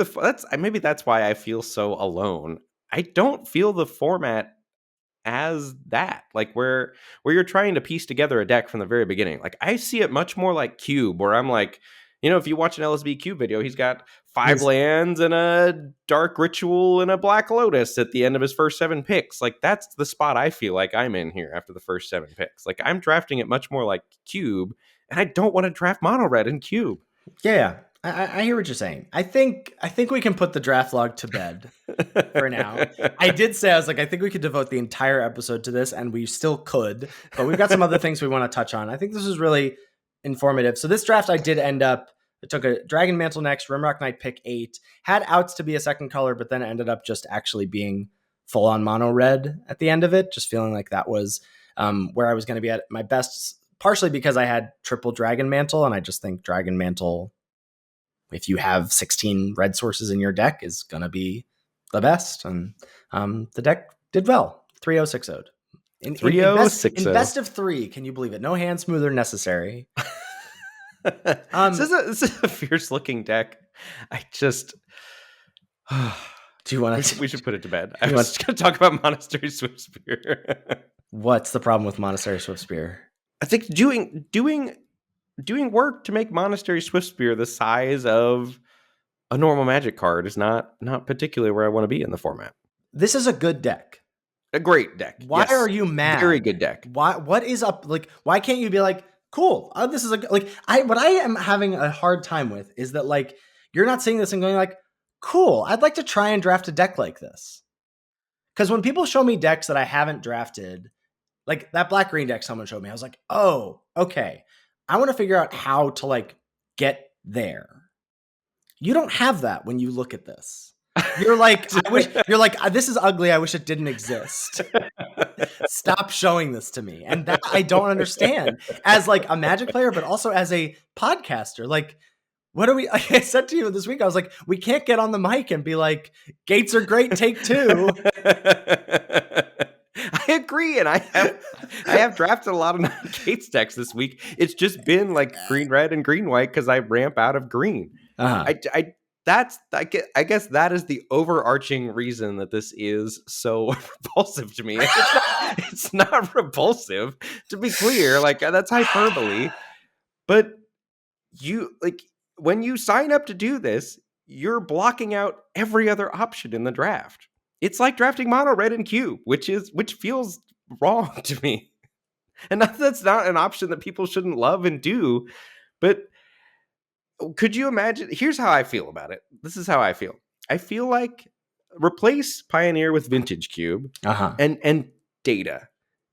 maybe that's why I feel so alone. I don't feel the format as that, like where you're trying to piece together a deck from the very beginning. Like I see it much more like Cube, where I'm like, if you watch an LSB Cube video, he's got 5 lands and a Dark Ritual and a Black Lotus at the end of his first 7 picks. Like that's the spot I feel like I'm in here after the first 7 picks. Like I'm drafting it much more like Cube, and I don't want to draft mono red in Cube. Yeah. I hear what you're saying. I think we can put the draft log to bed for now. I did say, I was like, I think we could devote the entire episode to this, and we still could, but we've got some other things we want to touch on. I think this is really informative. So this draft, I did end up, I took a Dragon Mantle next, Rimrock Knight pick 8, had outs to be a second color, but then ended up just actually being full on mono red at the end of it, just feeling like that was where I was going to be at my best, partially because I had triple Dragon Mantle, and I just think Dragon Mantle, if you have 16 red sources in your deck, is going to be the best. And the deck did well. 3-0-6-0'd. In best of 3, can you believe it? No hand smoother necessary. This is a fierce looking deck. I just do you want to? We should put it to bed. I was just going to talk about Monastery Swiftspear. What's the problem with Monastery Swiftspear? I think doing doing work to make Monastery Swiftspear the size of a normal Magic card is not particularly where I want to be in the format. This is a good deck. A great deck. Why are Yes. you Very mad? good deck. What is up? Like, why can't you be like, cool? This is what I am having a hard time with is that like you're not seeing this and going like, cool. I'd like to try and draft a deck like this. Because when people show me decks that I haven't drafted, like that black green deck someone showed me, I was like, oh, okay. I want to figure out how to like get there. You don't have that when you look at this. You're like, this is ugly. I wish it didn't exist. Stop showing this to me. And that I don't understand as like a Magic player, but also as a podcaster. Like, what are we? Like I said to you this week, I was like, we can't get on the mic and be like, gates are great, take two. I agree, and I have drafted a lot of non-Gates decks this week. It's just been like green red and green white because I ramp out of green. Uh-huh. I guess that is the overarching reason that this is so repulsive to me. It's not repulsive, to be clear. Like that's hyperbole, but you like when you sign up to do this, you're blocking out every other option in the draft. It's like drafting mono red and cube, which feels wrong to me. And that's not an option that people shouldn't love and do, but could you imagine? Here's how I feel about it. This is how I feel. I feel like replace Pioneer with Vintage Cube and Data.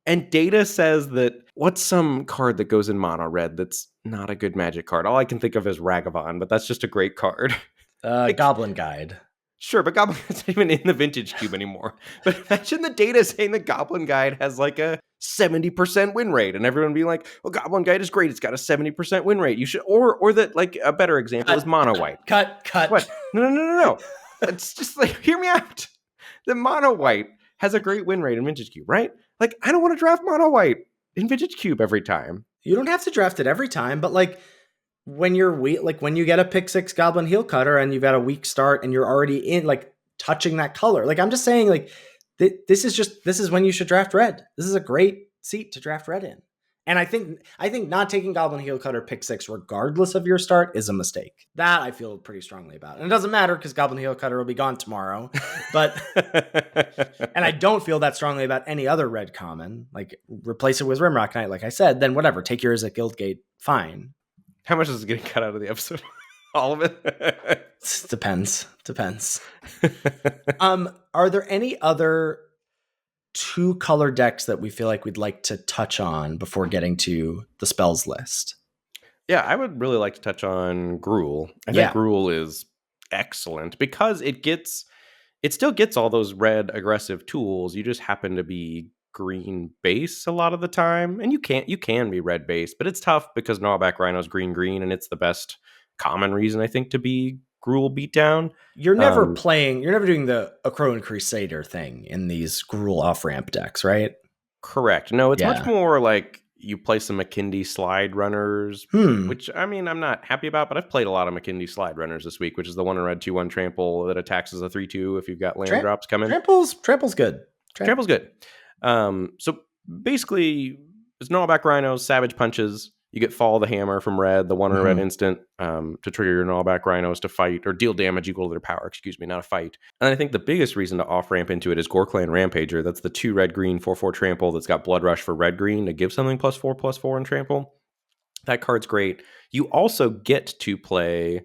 And Data says that what's some card that goes in mono red that's not a good Magic card? All I can think of is Ragavan, but that's just a great card. Like, Goblin Guide. Sure, but Goblin Guide's not even in the Vintage Cube anymore. But imagine the Data saying the Goblin Guide has like a 70% win rate, and everyone being like, "Well, Goblin Guide is great; it's got a 70% win rate." You should, or that like a better example is Mono White. Cut. What? No. It's just like, hear me out. The Mono White has a great win rate in Vintage Cube, right? Like, I don't want to draft Mono White in Vintage Cube every time. You don't have to draft it every time, but like when you're weak, like when you get a pick 6 Goblin Heel Cutter and you've got a weak start and you're already in like touching that color. Like I'm just saying, like this is when you should draft red. This is a great seat to draft red in. And I think not taking Goblin Heel Cutter pick 6 regardless of your start is a mistake. That I feel pretty strongly about. And it doesn't matter because Goblin Heel Cutter will be gone tomorrow. But and I don't feel that strongly about any other red common. Like replace it with Rimrock Knight, like I said, then whatever. Take yours at Guildgate, fine. How much is getting cut out of the episode? All of it? Depends. Are there any other 2-color decks that we feel like we'd like to touch on before getting to the spells list? Yeah, I would really like to touch on Gruul. I think Gruul is excellent because it still gets all those red aggressive tools. You just happen to be green base a lot of the time, and you can be red base, but it's tough because Gnawback Rhino's green, and it's the best common reason I think to be Gruul beatdown. You're never doing the Akroan Crusader thing in these Gruul off-ramp decks, right? Correct. No, it's much more like you play some McKindy Slide Runners, which, I mean, I'm not happy about, but I've played a lot of McKindy Slide Runners this week, which is the 1 in red 2/1 trample that attacks as a 3/2 if you've got land drops coming. Trample's good. Trample's good. So basically, it's Gnawback Rhinos, Savage Punches. You get Fall the Hammer from red, the 1 in red instant, to trigger your Gnawback Rhinos to fight or deal damage equal to their power, not a fight. And I think the biggest reason to off-ramp into it is Gorklan Rampager. That's the 2 red-green 4/4 trample that's got Blood Rush for red-green to give something +4/+4 in trample. That card's great. You also get to play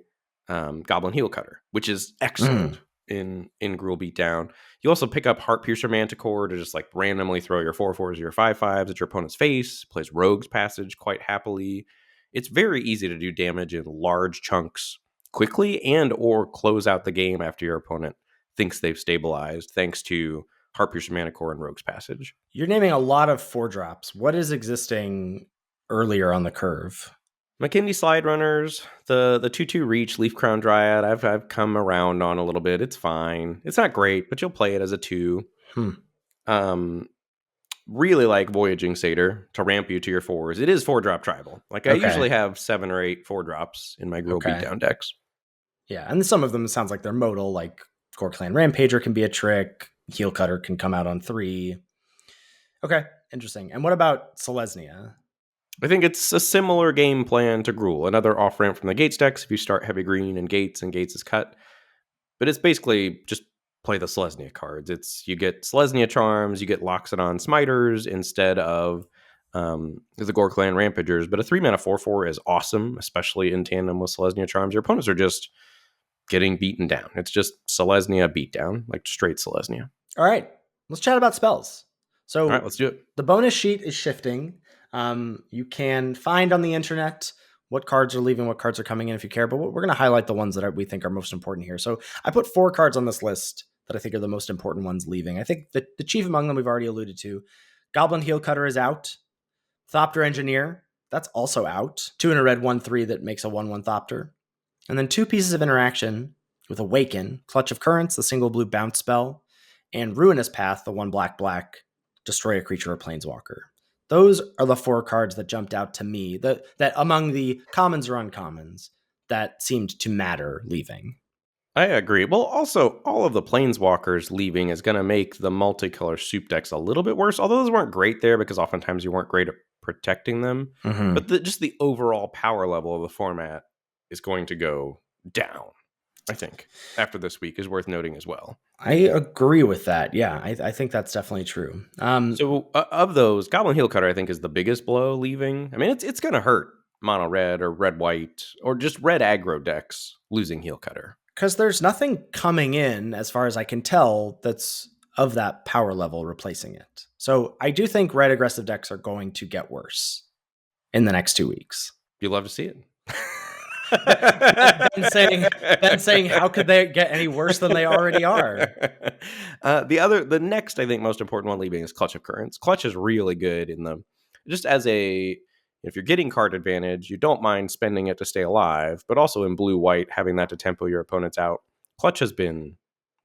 Goblin Heel Cutter, which is excellent in Gruul Beatdown. You also pick up Heartpiercer Manticore to just like randomly throw your 4/4s or your 5/5s at your opponent's face. Plays Rogue's Passage quite happily. It's very easy to do damage in large chunks quickly and or close out the game after your opponent thinks they've stabilized thanks to Heartpiercer Manticore and Rogue's Passage. You're naming a lot of 4-drops. What is existing earlier on the curve? McKindy Slide Runners, the 2/2 reach, Leaf Crown Dryad, I've come around on a little bit. It's fine. It's not great, but you'll play it as a 2. Really like Voyaging Satyr to ramp you to your 4s. It is 4-drop tribal. Like I usually have 7 or 8 4-drops in my Gruul Beatdown decks. Yeah, and some of them sounds like they're modal, like Gorklan Rampager can be a trick. Heel Cutter can come out on 3. Okay, interesting. And what about Selesnya? I think it's a similar game plan to Gruul, another off ramp from the Gates decks if you start heavy green and Gates is cut. But it's basically just play the Selesnya cards. It's you get Selesnya charms, you get Loxodon Smiters instead of the Gore Clan Rampagers. But a 3-mana 4/4 is awesome, especially in tandem with Selesnya charms. Your opponents are just getting beaten down. It's just Selesnya beatdown, like straight Selesnya. All right, let's chat about spells. All right, So let's do it. the bonus sheet is shifting. You can find on the internet what cards are leaving, what cards are coming in if you care, but we're going to highlight the ones that we think are most important here. So I put 4 cards on this list that I think are the most important ones leaving. I think the chief among them we've already alluded to. Goblin Heel Cutter is out. Thopter Engineer, that's also out. 2 in a red, 1/3 that makes a 1/1 Thopter. And then 2 pieces of interaction with Awaken, Clutch of Currents, the single blue bounce spell, and Ruinous Path, the 1 black, destroy a creature or planeswalker. Those are the 4 cards that jumped out to me, that among the commons or uncommons, that seemed to matter leaving. I agree. Well, also, all of the planeswalkers leaving is going to make the multicolor soup decks a little bit worse. Although those weren't great there because oftentimes you weren't great at protecting them. Mm-hmm. But just the overall power level of the format is going to go down, I think, after this week is worth noting as well. I agree with that. Yeah, I think that's definitely true. So of those, Goblin Heel Cutter, I think, is the biggest blow leaving. I mean, it's going to hurt mono red or red white or just red aggro decks losing Heel Cutter. Because there's nothing coming in, as far as I can tell, that's of that power level replacing it. So I do think red aggressive decks are going to get worse in the next 2 weeks. You'd love to see it. Ben saying, how could they get any worse than they already are? The next, I think, most important one leaving is Clutch of Currents. Clutch is really good just as if you're getting card advantage, you don't mind spending it to stay alive, but also in blue-white, having that to tempo your opponents out. Clutch has been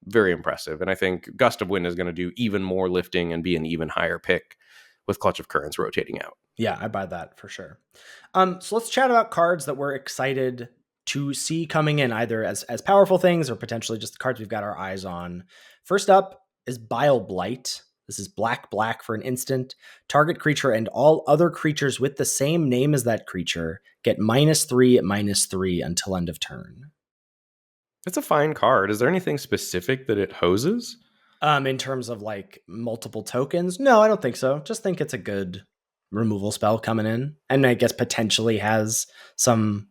very impressive, and I think Gust of Wind is going to do even more lifting and be an even higher pick with Clutch of Currents rotating out. Yeah, I buy that for sure. So let's chat about cards that we're excited to see coming in, either as powerful things or potentially just the cards we've got our eyes on. First up is Bile Blight. This is black for an instant. Target creature and all other creatures with the same name as that creature get -3/-3 until end of turn. It's a fine card. Is there anything specific that it hoses? In terms of like multiple tokens? No, I don't think so. Just think it's a good removal spell coming in. And I guess potentially has some,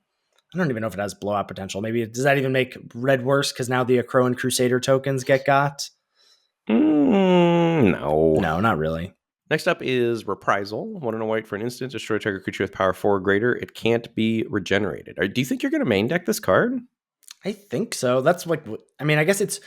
I don't even know if it has blowout potential. Maybe does that even make red worse because now the Akroan Crusader tokens get got? No. No, not really. Next up is Reprisal. 1 and a white for an instant. Destroy target creature with power 4 or greater. It can't be regenerated. Do you think you're going to main deck this card? I think so. That's like, I mean, I guess it's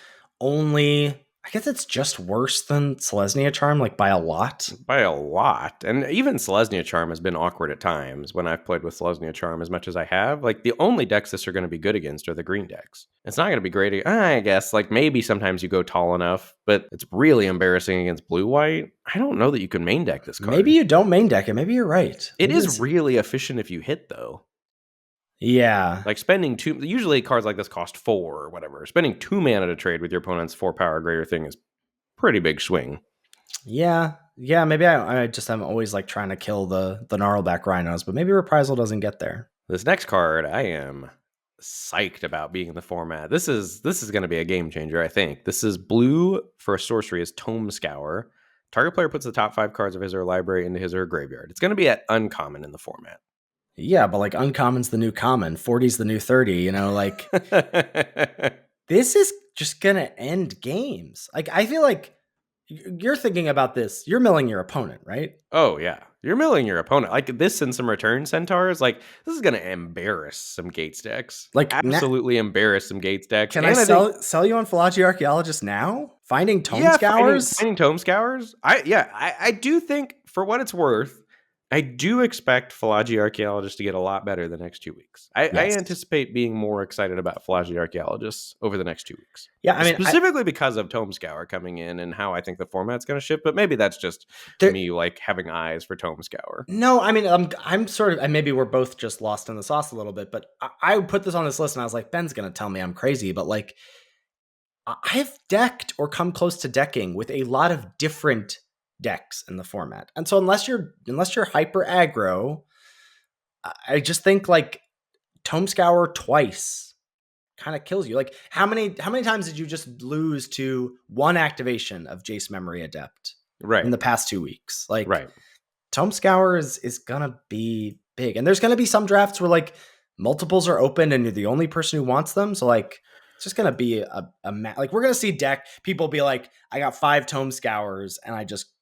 just worse than Selesnya Charm, like by a lot. By a lot. And even Selesnya Charm has been awkward at times when I've played with Selesnya Charm as much as I have. Like, the only decks this are going to be good against are the green decks. It's not going to be great, I guess. Like, maybe sometimes you go tall enough, but it's really embarrassing against blue-white. I don't know that you can main deck this card. Maybe you don't main deck it. Maybe you're right. It is really efficient if you hit, though. Yeah. Like spending 2, usually cards like this cost 4 or whatever. Spending 2 mana to trade with your opponent's 4 power or greater thing is pretty big swing. Yeah. Maybe I just am always like trying to kill the Gnarlback Rhinos, but maybe Reprisal doesn't get there. This next card, I am psyched about being in the format. This is going to be a game changer, I think. This is blue for a sorcery is Tome Scour. Target player puts the top 5 cards of his or her library into his or her graveyard. It's going to be at uncommon in the format. Yeah, but like uncommon's the new common, 40's the new 30, like this is just gonna end games. Like I feel like you're thinking about this, you're milling your opponent, right? Oh yeah, you're milling your opponent. Like this and some return centaurs, like this is gonna embarrass some Gates decks. Like absolutely embarrass some Gates decks. Can I sell you on Philology Archaeologist now? Finding Tome Scours? Finding Tome Scours? I do think for what it's worth, I do expect Philology Archaeologists to get a lot better the next 2 weeks. I anticipate being more excited about Philology Archaeologists over the next 2 weeks. Yeah, I mean, specifically because of Tome Scour coming in and how I think the format's going to shift. But maybe that's just me like having eyes for Tome Scour. No, I mean, I'm sort of, and maybe we're both just lost in the sauce a little bit. But I put this on this list and I was like, Ben's going to tell me I'm crazy, but like, I've decked or come close to decking with a lot of different decks in the format. And so unless you're hyper aggro, I just think like Tome Scour twice kind of kills you. Like how many times did you just lose to one activation of Jace Memory Adept in Right. the past 2 weeks? Like Right. Tome Scour is gonna be big, and there's gonna be some drafts where like multiples are open and you're the only person who wants them. So like it's just gonna be like we're gonna see deck people be like, I got 5 Scours and I just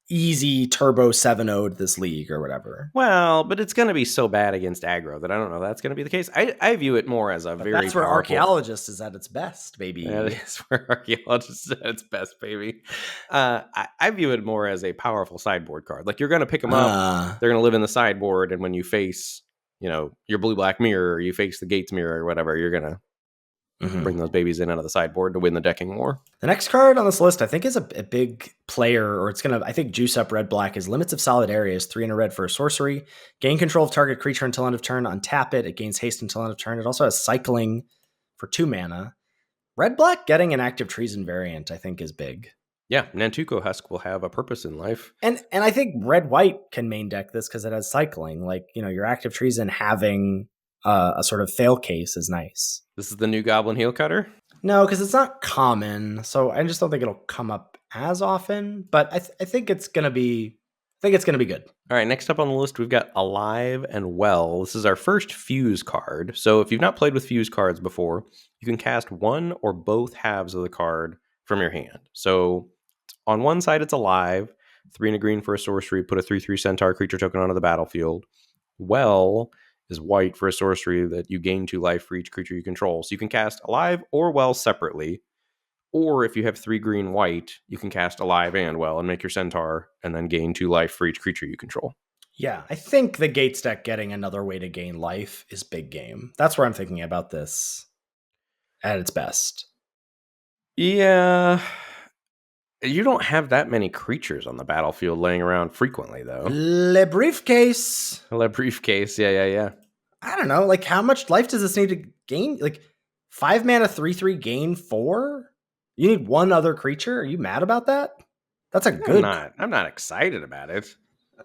easy turbo 7-0'd this league or whatever. Well, but it's going to be so bad against aggro that I don't know that's going to be the case. I view it more as a But very that's where powerful. Archaeologist is at its best, That baby. is where archaeologists at its best, baby. I view it more as a powerful sideboard card. Like you're going to pick them up, Uh, they're going to live in the sideboard, and when you face, your blue black mirror, or you face the gates mirror or whatever, you're going to mhm. bring those babies in out of the sideboard to win the decking war. The next card on this list, I think, is a big player, or it's going to, I think, juice up red black, is Limits of Solid Areas, 3 and a red for a sorcery. Gain control of target creature until end of turn. Untap it. It gains haste until end of turn. It also has cycling for 2 mana. Red black getting an active treason variant, I think, is big. Yeah, Nantuko Husk will have a purpose in life. And I think red white can main deck this because it has cycling. Like, your active treason having a sort of fail case is nice. This is the new Goblin Heel Cutter. No, because it's not common, so I just don't think it'll come up as often. But I think it's gonna be, good. All right, next up on the list, we've got Alive and Well. This is our first Fuse card. So if you've not played with Fuse cards before, you can cast one or both halves of the card from your hand. So on one side, it's Alive, 3 and a green for a sorcery, put a 3/3 Centaur creature token onto the battlefield. Well is white for a sorcery that you gain 2 life for each creature you control. So you can cast Alive or Well separately. Or if you have 3 green white, you can cast Alive and Well and make your Centaur and then gain 2 life for each creature you control. Yeah, I think the Gates deck getting another way to gain life is big game. That's where I'm thinking about this at its best. Yeah. You don't have that many creatures on the battlefield laying around frequently, though. Le briefcase. A briefcase, yeah. I don't know. Like, how much life does this need to gain? Like, 5 mana, 3/3 gain 4. You need one other creature. Are you mad about that? That's a good. I'm not excited about it.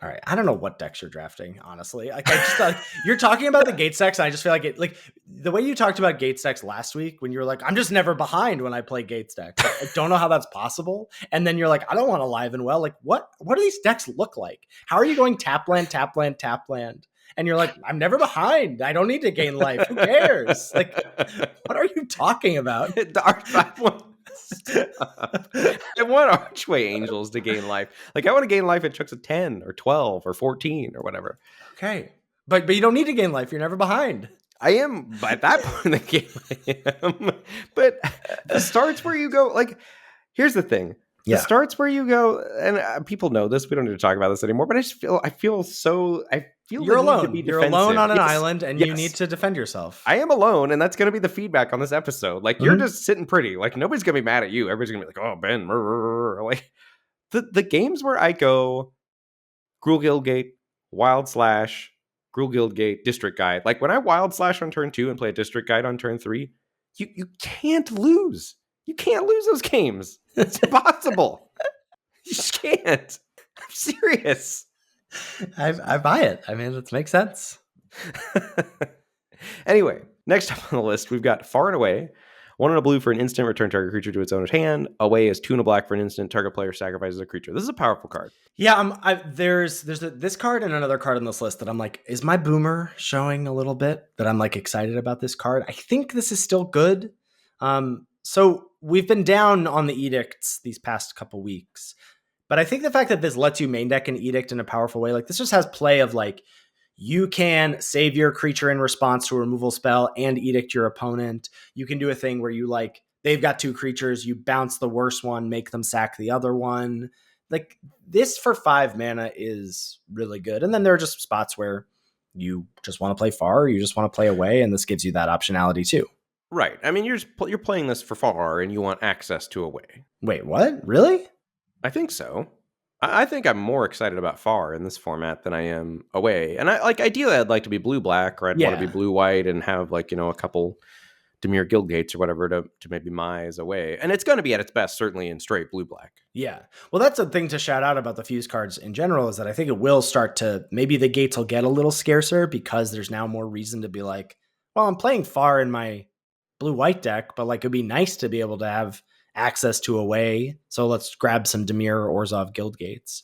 All right, I don't know what decks you're drafting, honestly. Like, I just thought you're talking about the Gates decks, and I just feel like it. Like the way you talked about Gates decks last week, when you were like, "I'm just never behind when I play Gates decks." Like, I don't know how that's possible. And then you're like, "I don't want Alive and Well." Like, what do these decks look like? How are you going tap land, tap land, tap land? And you're like, "I'm never behind. I don't need to gain life. Who cares?" Like, what are you talking about? I want Archway Angels to gain life. Like I want to gain life in chunks of 10 or 12 or 14 or whatever. Okay. But you don't need to gain life. You're never behind. I am at that point in the game. I am. But the starts where you go, like, here's the thing. The starts where you go, and people know this. We don't need to talk about this anymore. But I feel you're alone. You're alone on an island, and you Yes. need to defend yourself. I am alone, and that's going to be the feedback on this episode. Like you're just sitting pretty. Like nobody's going to be mad at you. Everybody's going to be like, "Oh, Ben," like the games where I go, Gruul Guildgate, Wild Slash, Gruul Guildgate, District Guide. Like when I Wild Slash on turn 2 and play a District Guide on turn 3, you can't lose. You can't lose those games. It's impossible. You just can't. I'm serious. I buy it. I mean, it makes sense. Anyway, next up on the list, we've got Far and Away. 1 and a blue for an instant, return target creature to its owner's hand. Away is 2 and a black for an instant, target player sacrifices a creature. This is a powerful card. Yeah, there's this card and another card on this list that I'm like, is my boomer showing a little bit that I'm like excited about this card? I think this is still good. So we've been down on the edicts these past couple weeks, but I think the fact that this lets you main deck an edict in a powerful way, like this just has play of like, you can save your creature in response to a removal spell and edict your opponent. You can do a thing where you like, they've got 2 creatures, you bounce the worst one, make them sack the other one. Like this for 5 mana is really good. And then there are just spots where you just want to play far, or you just want to play away, and this gives you that optionality too. Right. I mean, you're playing this for far, and you want access to away. Wait, what? Really? I think so. I think I'm more excited about far in this format than I am away. And ideally I'd like to be blue-black, or I'd want to be blue-white and have like, a couple Dimir Guildgates or whatever to maybe Mize away. And it's going to be at its best, certainly in straight blue-black. Yeah. Well, that's a thing to shout out about the fuse cards in general, is that I think it will start to, maybe the gates will get a little scarcer because there's now more reason to be like, well, I'm playing far in my blue-white deck, but like it'd be nice to be able to have access to a way. So let's grab some Dimir or Orzhov Guildgates.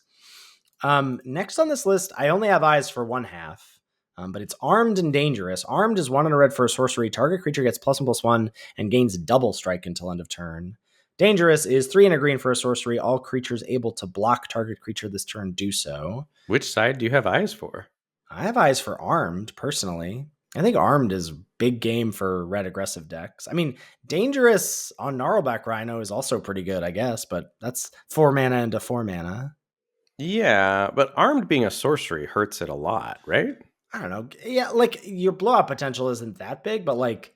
Next on this list, I only have eyes for one half, but it's Armed and Dangerous. Armed is 1 and a red for a sorcery. Target creature gets +1/+1 and gains double strike until end of turn. Dangerous is 3 and a green for a sorcery. All creatures able to block target creature this turn do so. Which side do you have eyes for? I have eyes for Armed, personally. I think Armed is big game for red aggressive decks. I mean, Dangerous on Gnarlback Rhino is also pretty good, I guess, but that's 4 mana into 4 mana. Yeah, but Armed being a sorcery hurts it a lot, right? I don't know. Yeah, like your blowout potential isn't that big, but like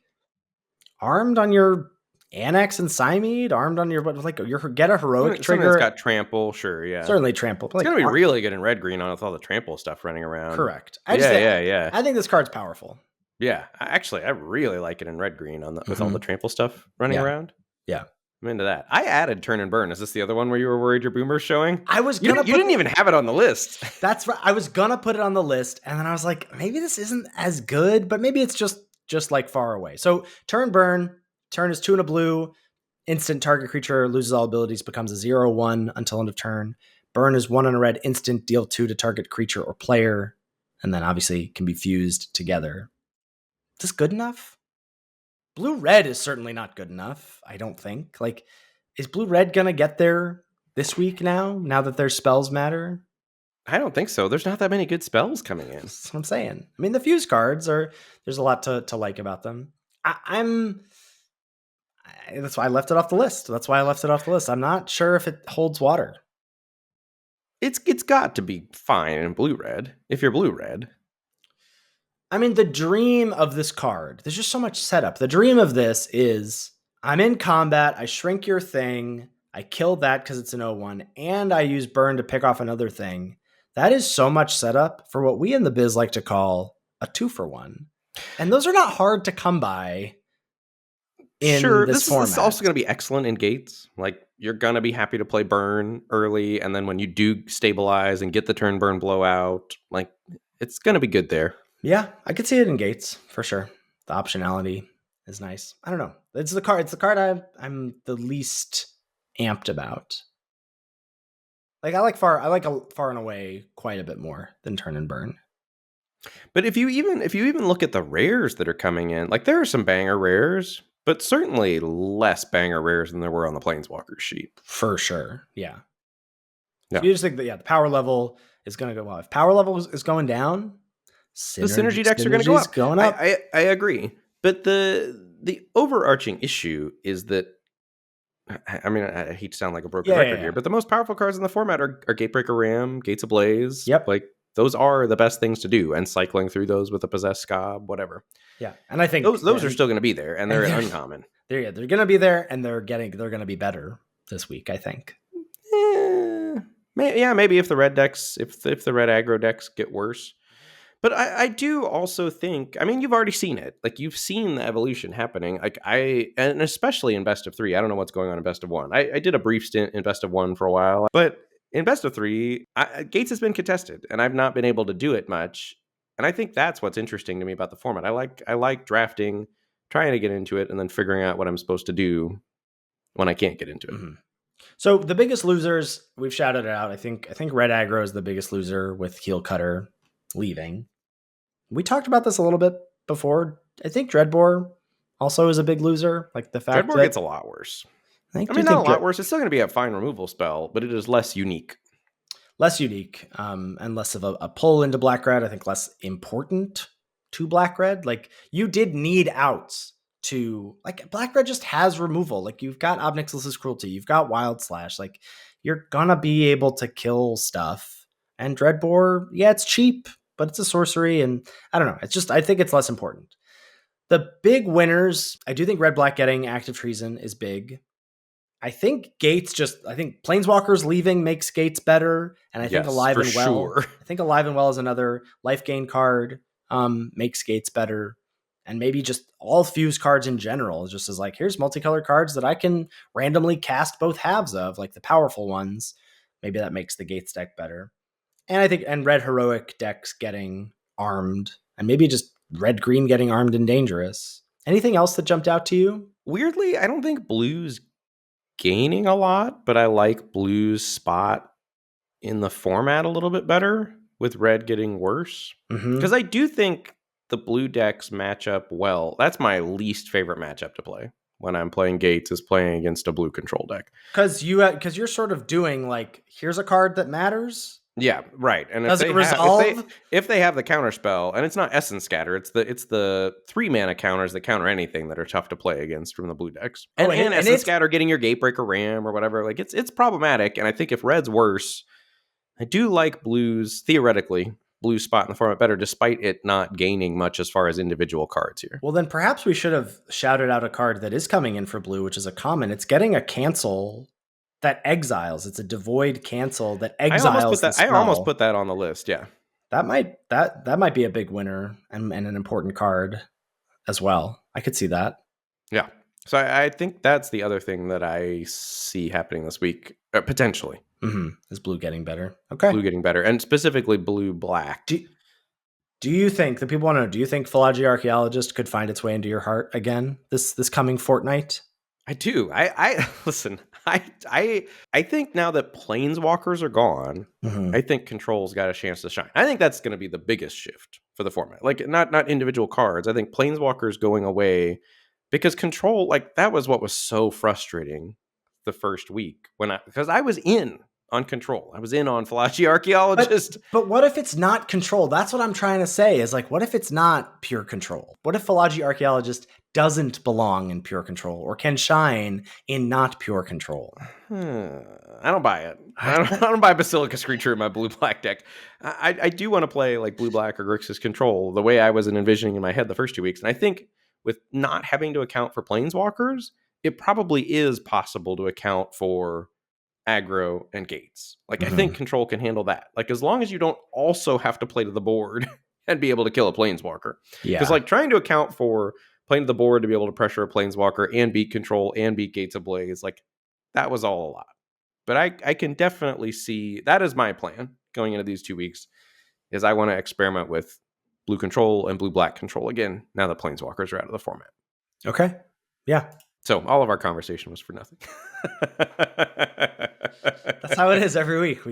Armed on your Annex and Cymede, Armed on your, like, your get a heroic trigger. It's got trample, sure, yeah. Certainly trample. It's going to be really good in red-green with all the trample stuff running around. Correct. Yeah. I think this card's powerful. Yeah, actually, I really like it in red-green with all the trample stuff running around. Yeah. I'm into that. I added Turn and Burn. Is this the other one where you were worried your Boomer's showing? I was You didn't even have it on the list. That's right. I was gonna put it on the list, and then I was like, maybe this isn't as good, but maybe it's just like far away. So Turn Burn. Turn is 2 and a blue. Instant target creature loses all abilities, becomes a 0/1 until end of turn. Burn is 1 and a red. Instant, deal 2 to target creature or player, and then obviously can be fused together. Is this good enough? Blue-red is certainly not good enough, I don't think. Like, is blue-red gonna get there this week now that their spells matter? I don't think so. There's not that many good spells coming in. That's what I'm saying. I mean, the fuse cards there's a lot to like about them. That's why I left it off the list. I'm not sure if it holds water. It's got to be fine in blue-red, if you're blue-red. I mean, the dream of this card, there's just so much setup. The dream of this is, I'm in combat, I shrink your thing, I kill that because it's an 0/1, and I use burn to pick off another thing. That is so much setup for what we in the biz like to call a 2-for-1. And those are not hard to come by in this format. This is also going to be excellent in gates. Like, you're going to be happy to play burn early, and then when you do stabilize and get the turn burn blowout, like, it's going to be good there. Yeah, I could see it in gates for sure. The optionality is nice. I don't know. It's the card I'm the least amped about. Like, I like far and away quite a bit more than turn and burn. But if you even look at the rares that are coming in, like, there are some banger rares, but certainly less banger rares than there were on the Planeswalkers sheet. For sure. Yeah. Yeah. So you just think that, the power level is going to go, well, if power level is going down, the synergy decks are going to go up. Going up. I agree. But the overarching issue is that, I mean, I hate to sound like a broken record here, but the most powerful cards in the format are Gatebreaker Ram, Gates Ablaze. Yep. Like, those are the best things to do, and cycling through those with a Possessed Scob, whatever. Yeah, and I think those are still going to be there, and they're uncommon. They're going to be there, and they're going to be better this week, I think. Maybe if the red decks, if the red aggro decks get worse. But I do also think, I mean, you've already seen it. Like, you've seen the evolution happening. Like, and especially in best of 3. I don't know what's going on in best of 1. I did a brief stint in best of 1 for a while, but in best of 3, Gates has been contested, and I've not been able to do it much. And I think that's what's interesting to me about the format. I like drafting, trying to get into it, and then figuring out what I'm supposed to do when I can't get into it. Mm-hmm. So the biggest losers, we've shouted it out. I think red aggro is the biggest loser with Heel Cutter leaving. We talked about this a little bit before. I think Dreadbore also is a big loser. Like, the fact Dreadbore that gets a lot worse. I mean, not a lot worse. It's still going to be a fine removal spell, but it is less unique. And less of a pull into black red. I think less important to black red. Like, you did need outs to, like, black red just has removal. Like, you've got Ob Nixilis's Cruelty, you've got Wild Slash. Like, you're gonna be able to kill stuff. And Dreadbore, yeah, it's cheap, but it's a sorcery, and I don't know. It's just, I think it's less important. The big winners, I do think red-black getting Active Treason is big. I think Planeswalkers leaving makes Gates better, and I think Alive and Well. Sure. I think Alive and Well is another life gain card, makes Gates better. And maybe just all fuse cards in general, just as like, here's multicolored cards that I can randomly cast both halves of, like the powerful ones. Maybe that makes the Gates deck better. And I think, and red heroic decks getting armed, and maybe just red green getting armed and dangerous. Anything else that jumped out to you? Weirdly, I don't think blue's gaining a lot, but I like blue's spot in the format a little bit better, with red getting worse. Because I do think the blue decks match up well. That's my least favorite matchup to play when I'm playing Gates, is playing against a blue control deck. Because you're sort of doing like, here's a card that matters. Yeah, right. And Does it resolve? If they have the counter spell, and it's not Essence Scatter, it's the 3 mana counters that counter anything that are tough to play against from the blue decks. And Essence Scatter getting your Gatebreaker Ram or whatever, like it's problematic. And I think if red's worse, I do like blue's, theoretically, blue's spot in the format better, despite it not gaining much as far as individual cards here. Well, then perhaps we should have shouted out a card that is coming in for blue, which is a common. It's getting a cancel that exiles. It's a devoid cancel that exiles. I almost put that on the list. Yeah, that might be a big winner and an important card as well. I could see that. Yeah. So I think that's the other thing that I see happening this week, potentially. Is blue getting better? Okay, blue getting better, and specifically blue black. Do you think, the people want to know, do you think Philology Archaeologist could find its way into your heart again this coming fortnight? I do. I listen. I think now that Planeswalkers are gone, I think Control's got a chance to shine. I think that's going to be the biggest shift for the format. Like not individual cards. I think Planeswalkers going away, because Control, like, that was what was so frustrating the first week because I was in on Control. I was in on Philology Archaeologist. But what if it's not Control? That's what I'm trying to say, is like, what if it's not pure Control? What if Philology Archaeologist doesn't belong in pure Control, or can shine in not pure Control? I don't buy it. I don't buy Basilica's Creature in my blue-black deck. I do want to play like blue-black or Grixis Control the way I was envisioning in my head the first 2 weeks. And I think with not having to account for Planeswalkers, it probably is possible to account for aggro and Gates. Like, I think Control can handle that. Like, as long as you don't also have to play to the board and be able to kill a Planeswalker. Yeah. Because like trying to account for playing to the board to be able to pressure a Planeswalker and beat Control and beat Gates Ablaze, like, that was all a lot. But I can definitely see, that is my plan going into these 2 weeks, is I want to experiment with blue Control and blue-black Control again, now that Planeswalkers are out of the format. Okay. Yeah. So all of our conversation was for nothing. That's how it is every week.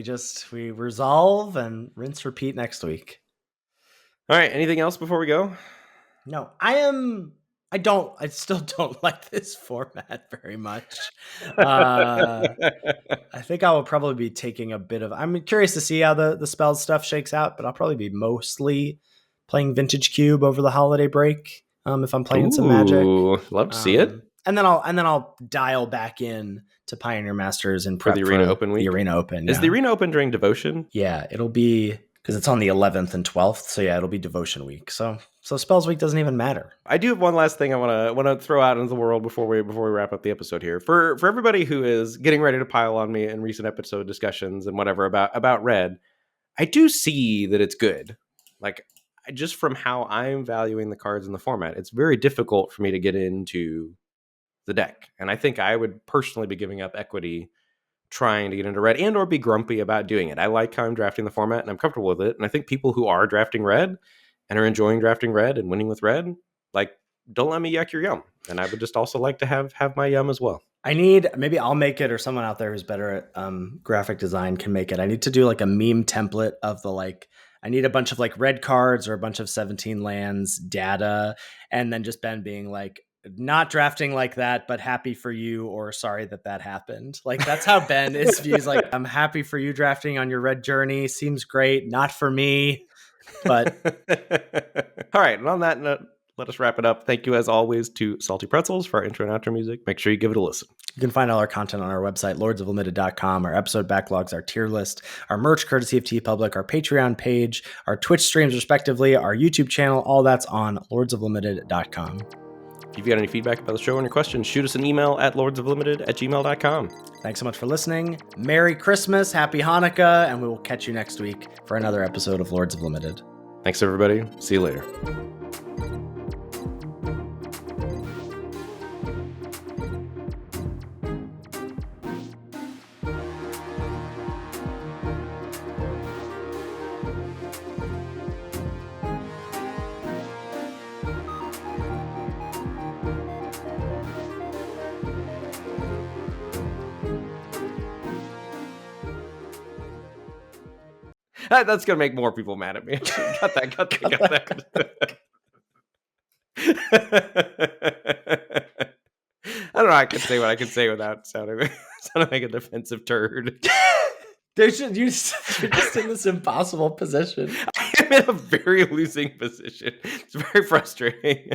We resolve and rinse, repeat next week. All right. Anything else before we go? No, I still don't like this format very much. I think I will probably be taking a bit of, I'm curious to see how the spell stuff shakes out, but I'll probably be mostly playing Vintage Cube over the holiday break. If I'm playing some Magic. Love to see it. And then I'll dial back in to Pioneer Masters and prep for the Arena Open week. The Arena Open. Is the Arena Open during Devotion? Yeah, it'll be, because it's on the 11th and 12th. So yeah, it'll be Devotion week. So Spells week doesn't even matter. I do have one last thing I want to throw out into the world before we wrap up the episode here. For everybody who is getting ready to pile on me in recent episode discussions and whatever about Red, I do see that it's good. Like, just from how I'm valuing the cards in the format, it's very difficult for me to get into the deck. And I think I would personally be giving up equity trying to get into Red and or be grumpy about doing it. I like how I'm drafting the format and I'm comfortable with it. And I think people who are drafting Red and are enjoying drafting Red and winning with Red, like, don't let me yuck your yum. And I would just also like to have my yum as well. Maybe I'll make it, or someone out there who's better at graphic design can make it. I need to do like a meme template of I need a bunch of like red cards or a bunch of 17 lands data. And then just Ben being like, not drafting like that, but happy for you, or sorry that happened. Like, that's how Ben is views. Like, I'm happy for you drafting on your Red journey. Seems great. Not for me, but. All right. And on that note, let us wrap it up. Thank you, as always, to Salty Pretzels for our intro and outro music. Make sure you give it a listen. You can find all our content on our website, lordsoflimited.com, our episode backlogs, our tier list, our merch courtesy of TeePublic, our Patreon page, our Twitch streams, respectively, our YouTube channel. All that's on lordsoflimited.com. If you've got any feedback about the show or any questions, shoot us an email at lordsoflimited@gmail.com. Thanks so much for listening. Merry Christmas, Happy Hanukkah, and we will catch you next week for another episode of Lords of Limited. Thanks, everybody. See you later. That's gonna make more people mad at me. Got that. Got that. Got that. I don't know. I can say what I can say without sounding like a defensive turd. You're just in this impossible position. I'm in a very losing position. It's very frustrating.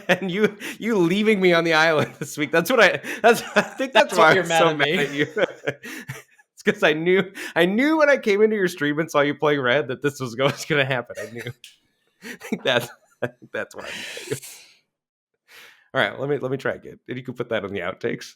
And you leaving me on the island this week. I think that's why you're I'm mad so at mad me. at you. It's because I knew when I came into your stream and saw you playing red that this was going to happen. I knew. I think that's why I'm mad at you. All right, let me try again. And you can put that on the outtakes.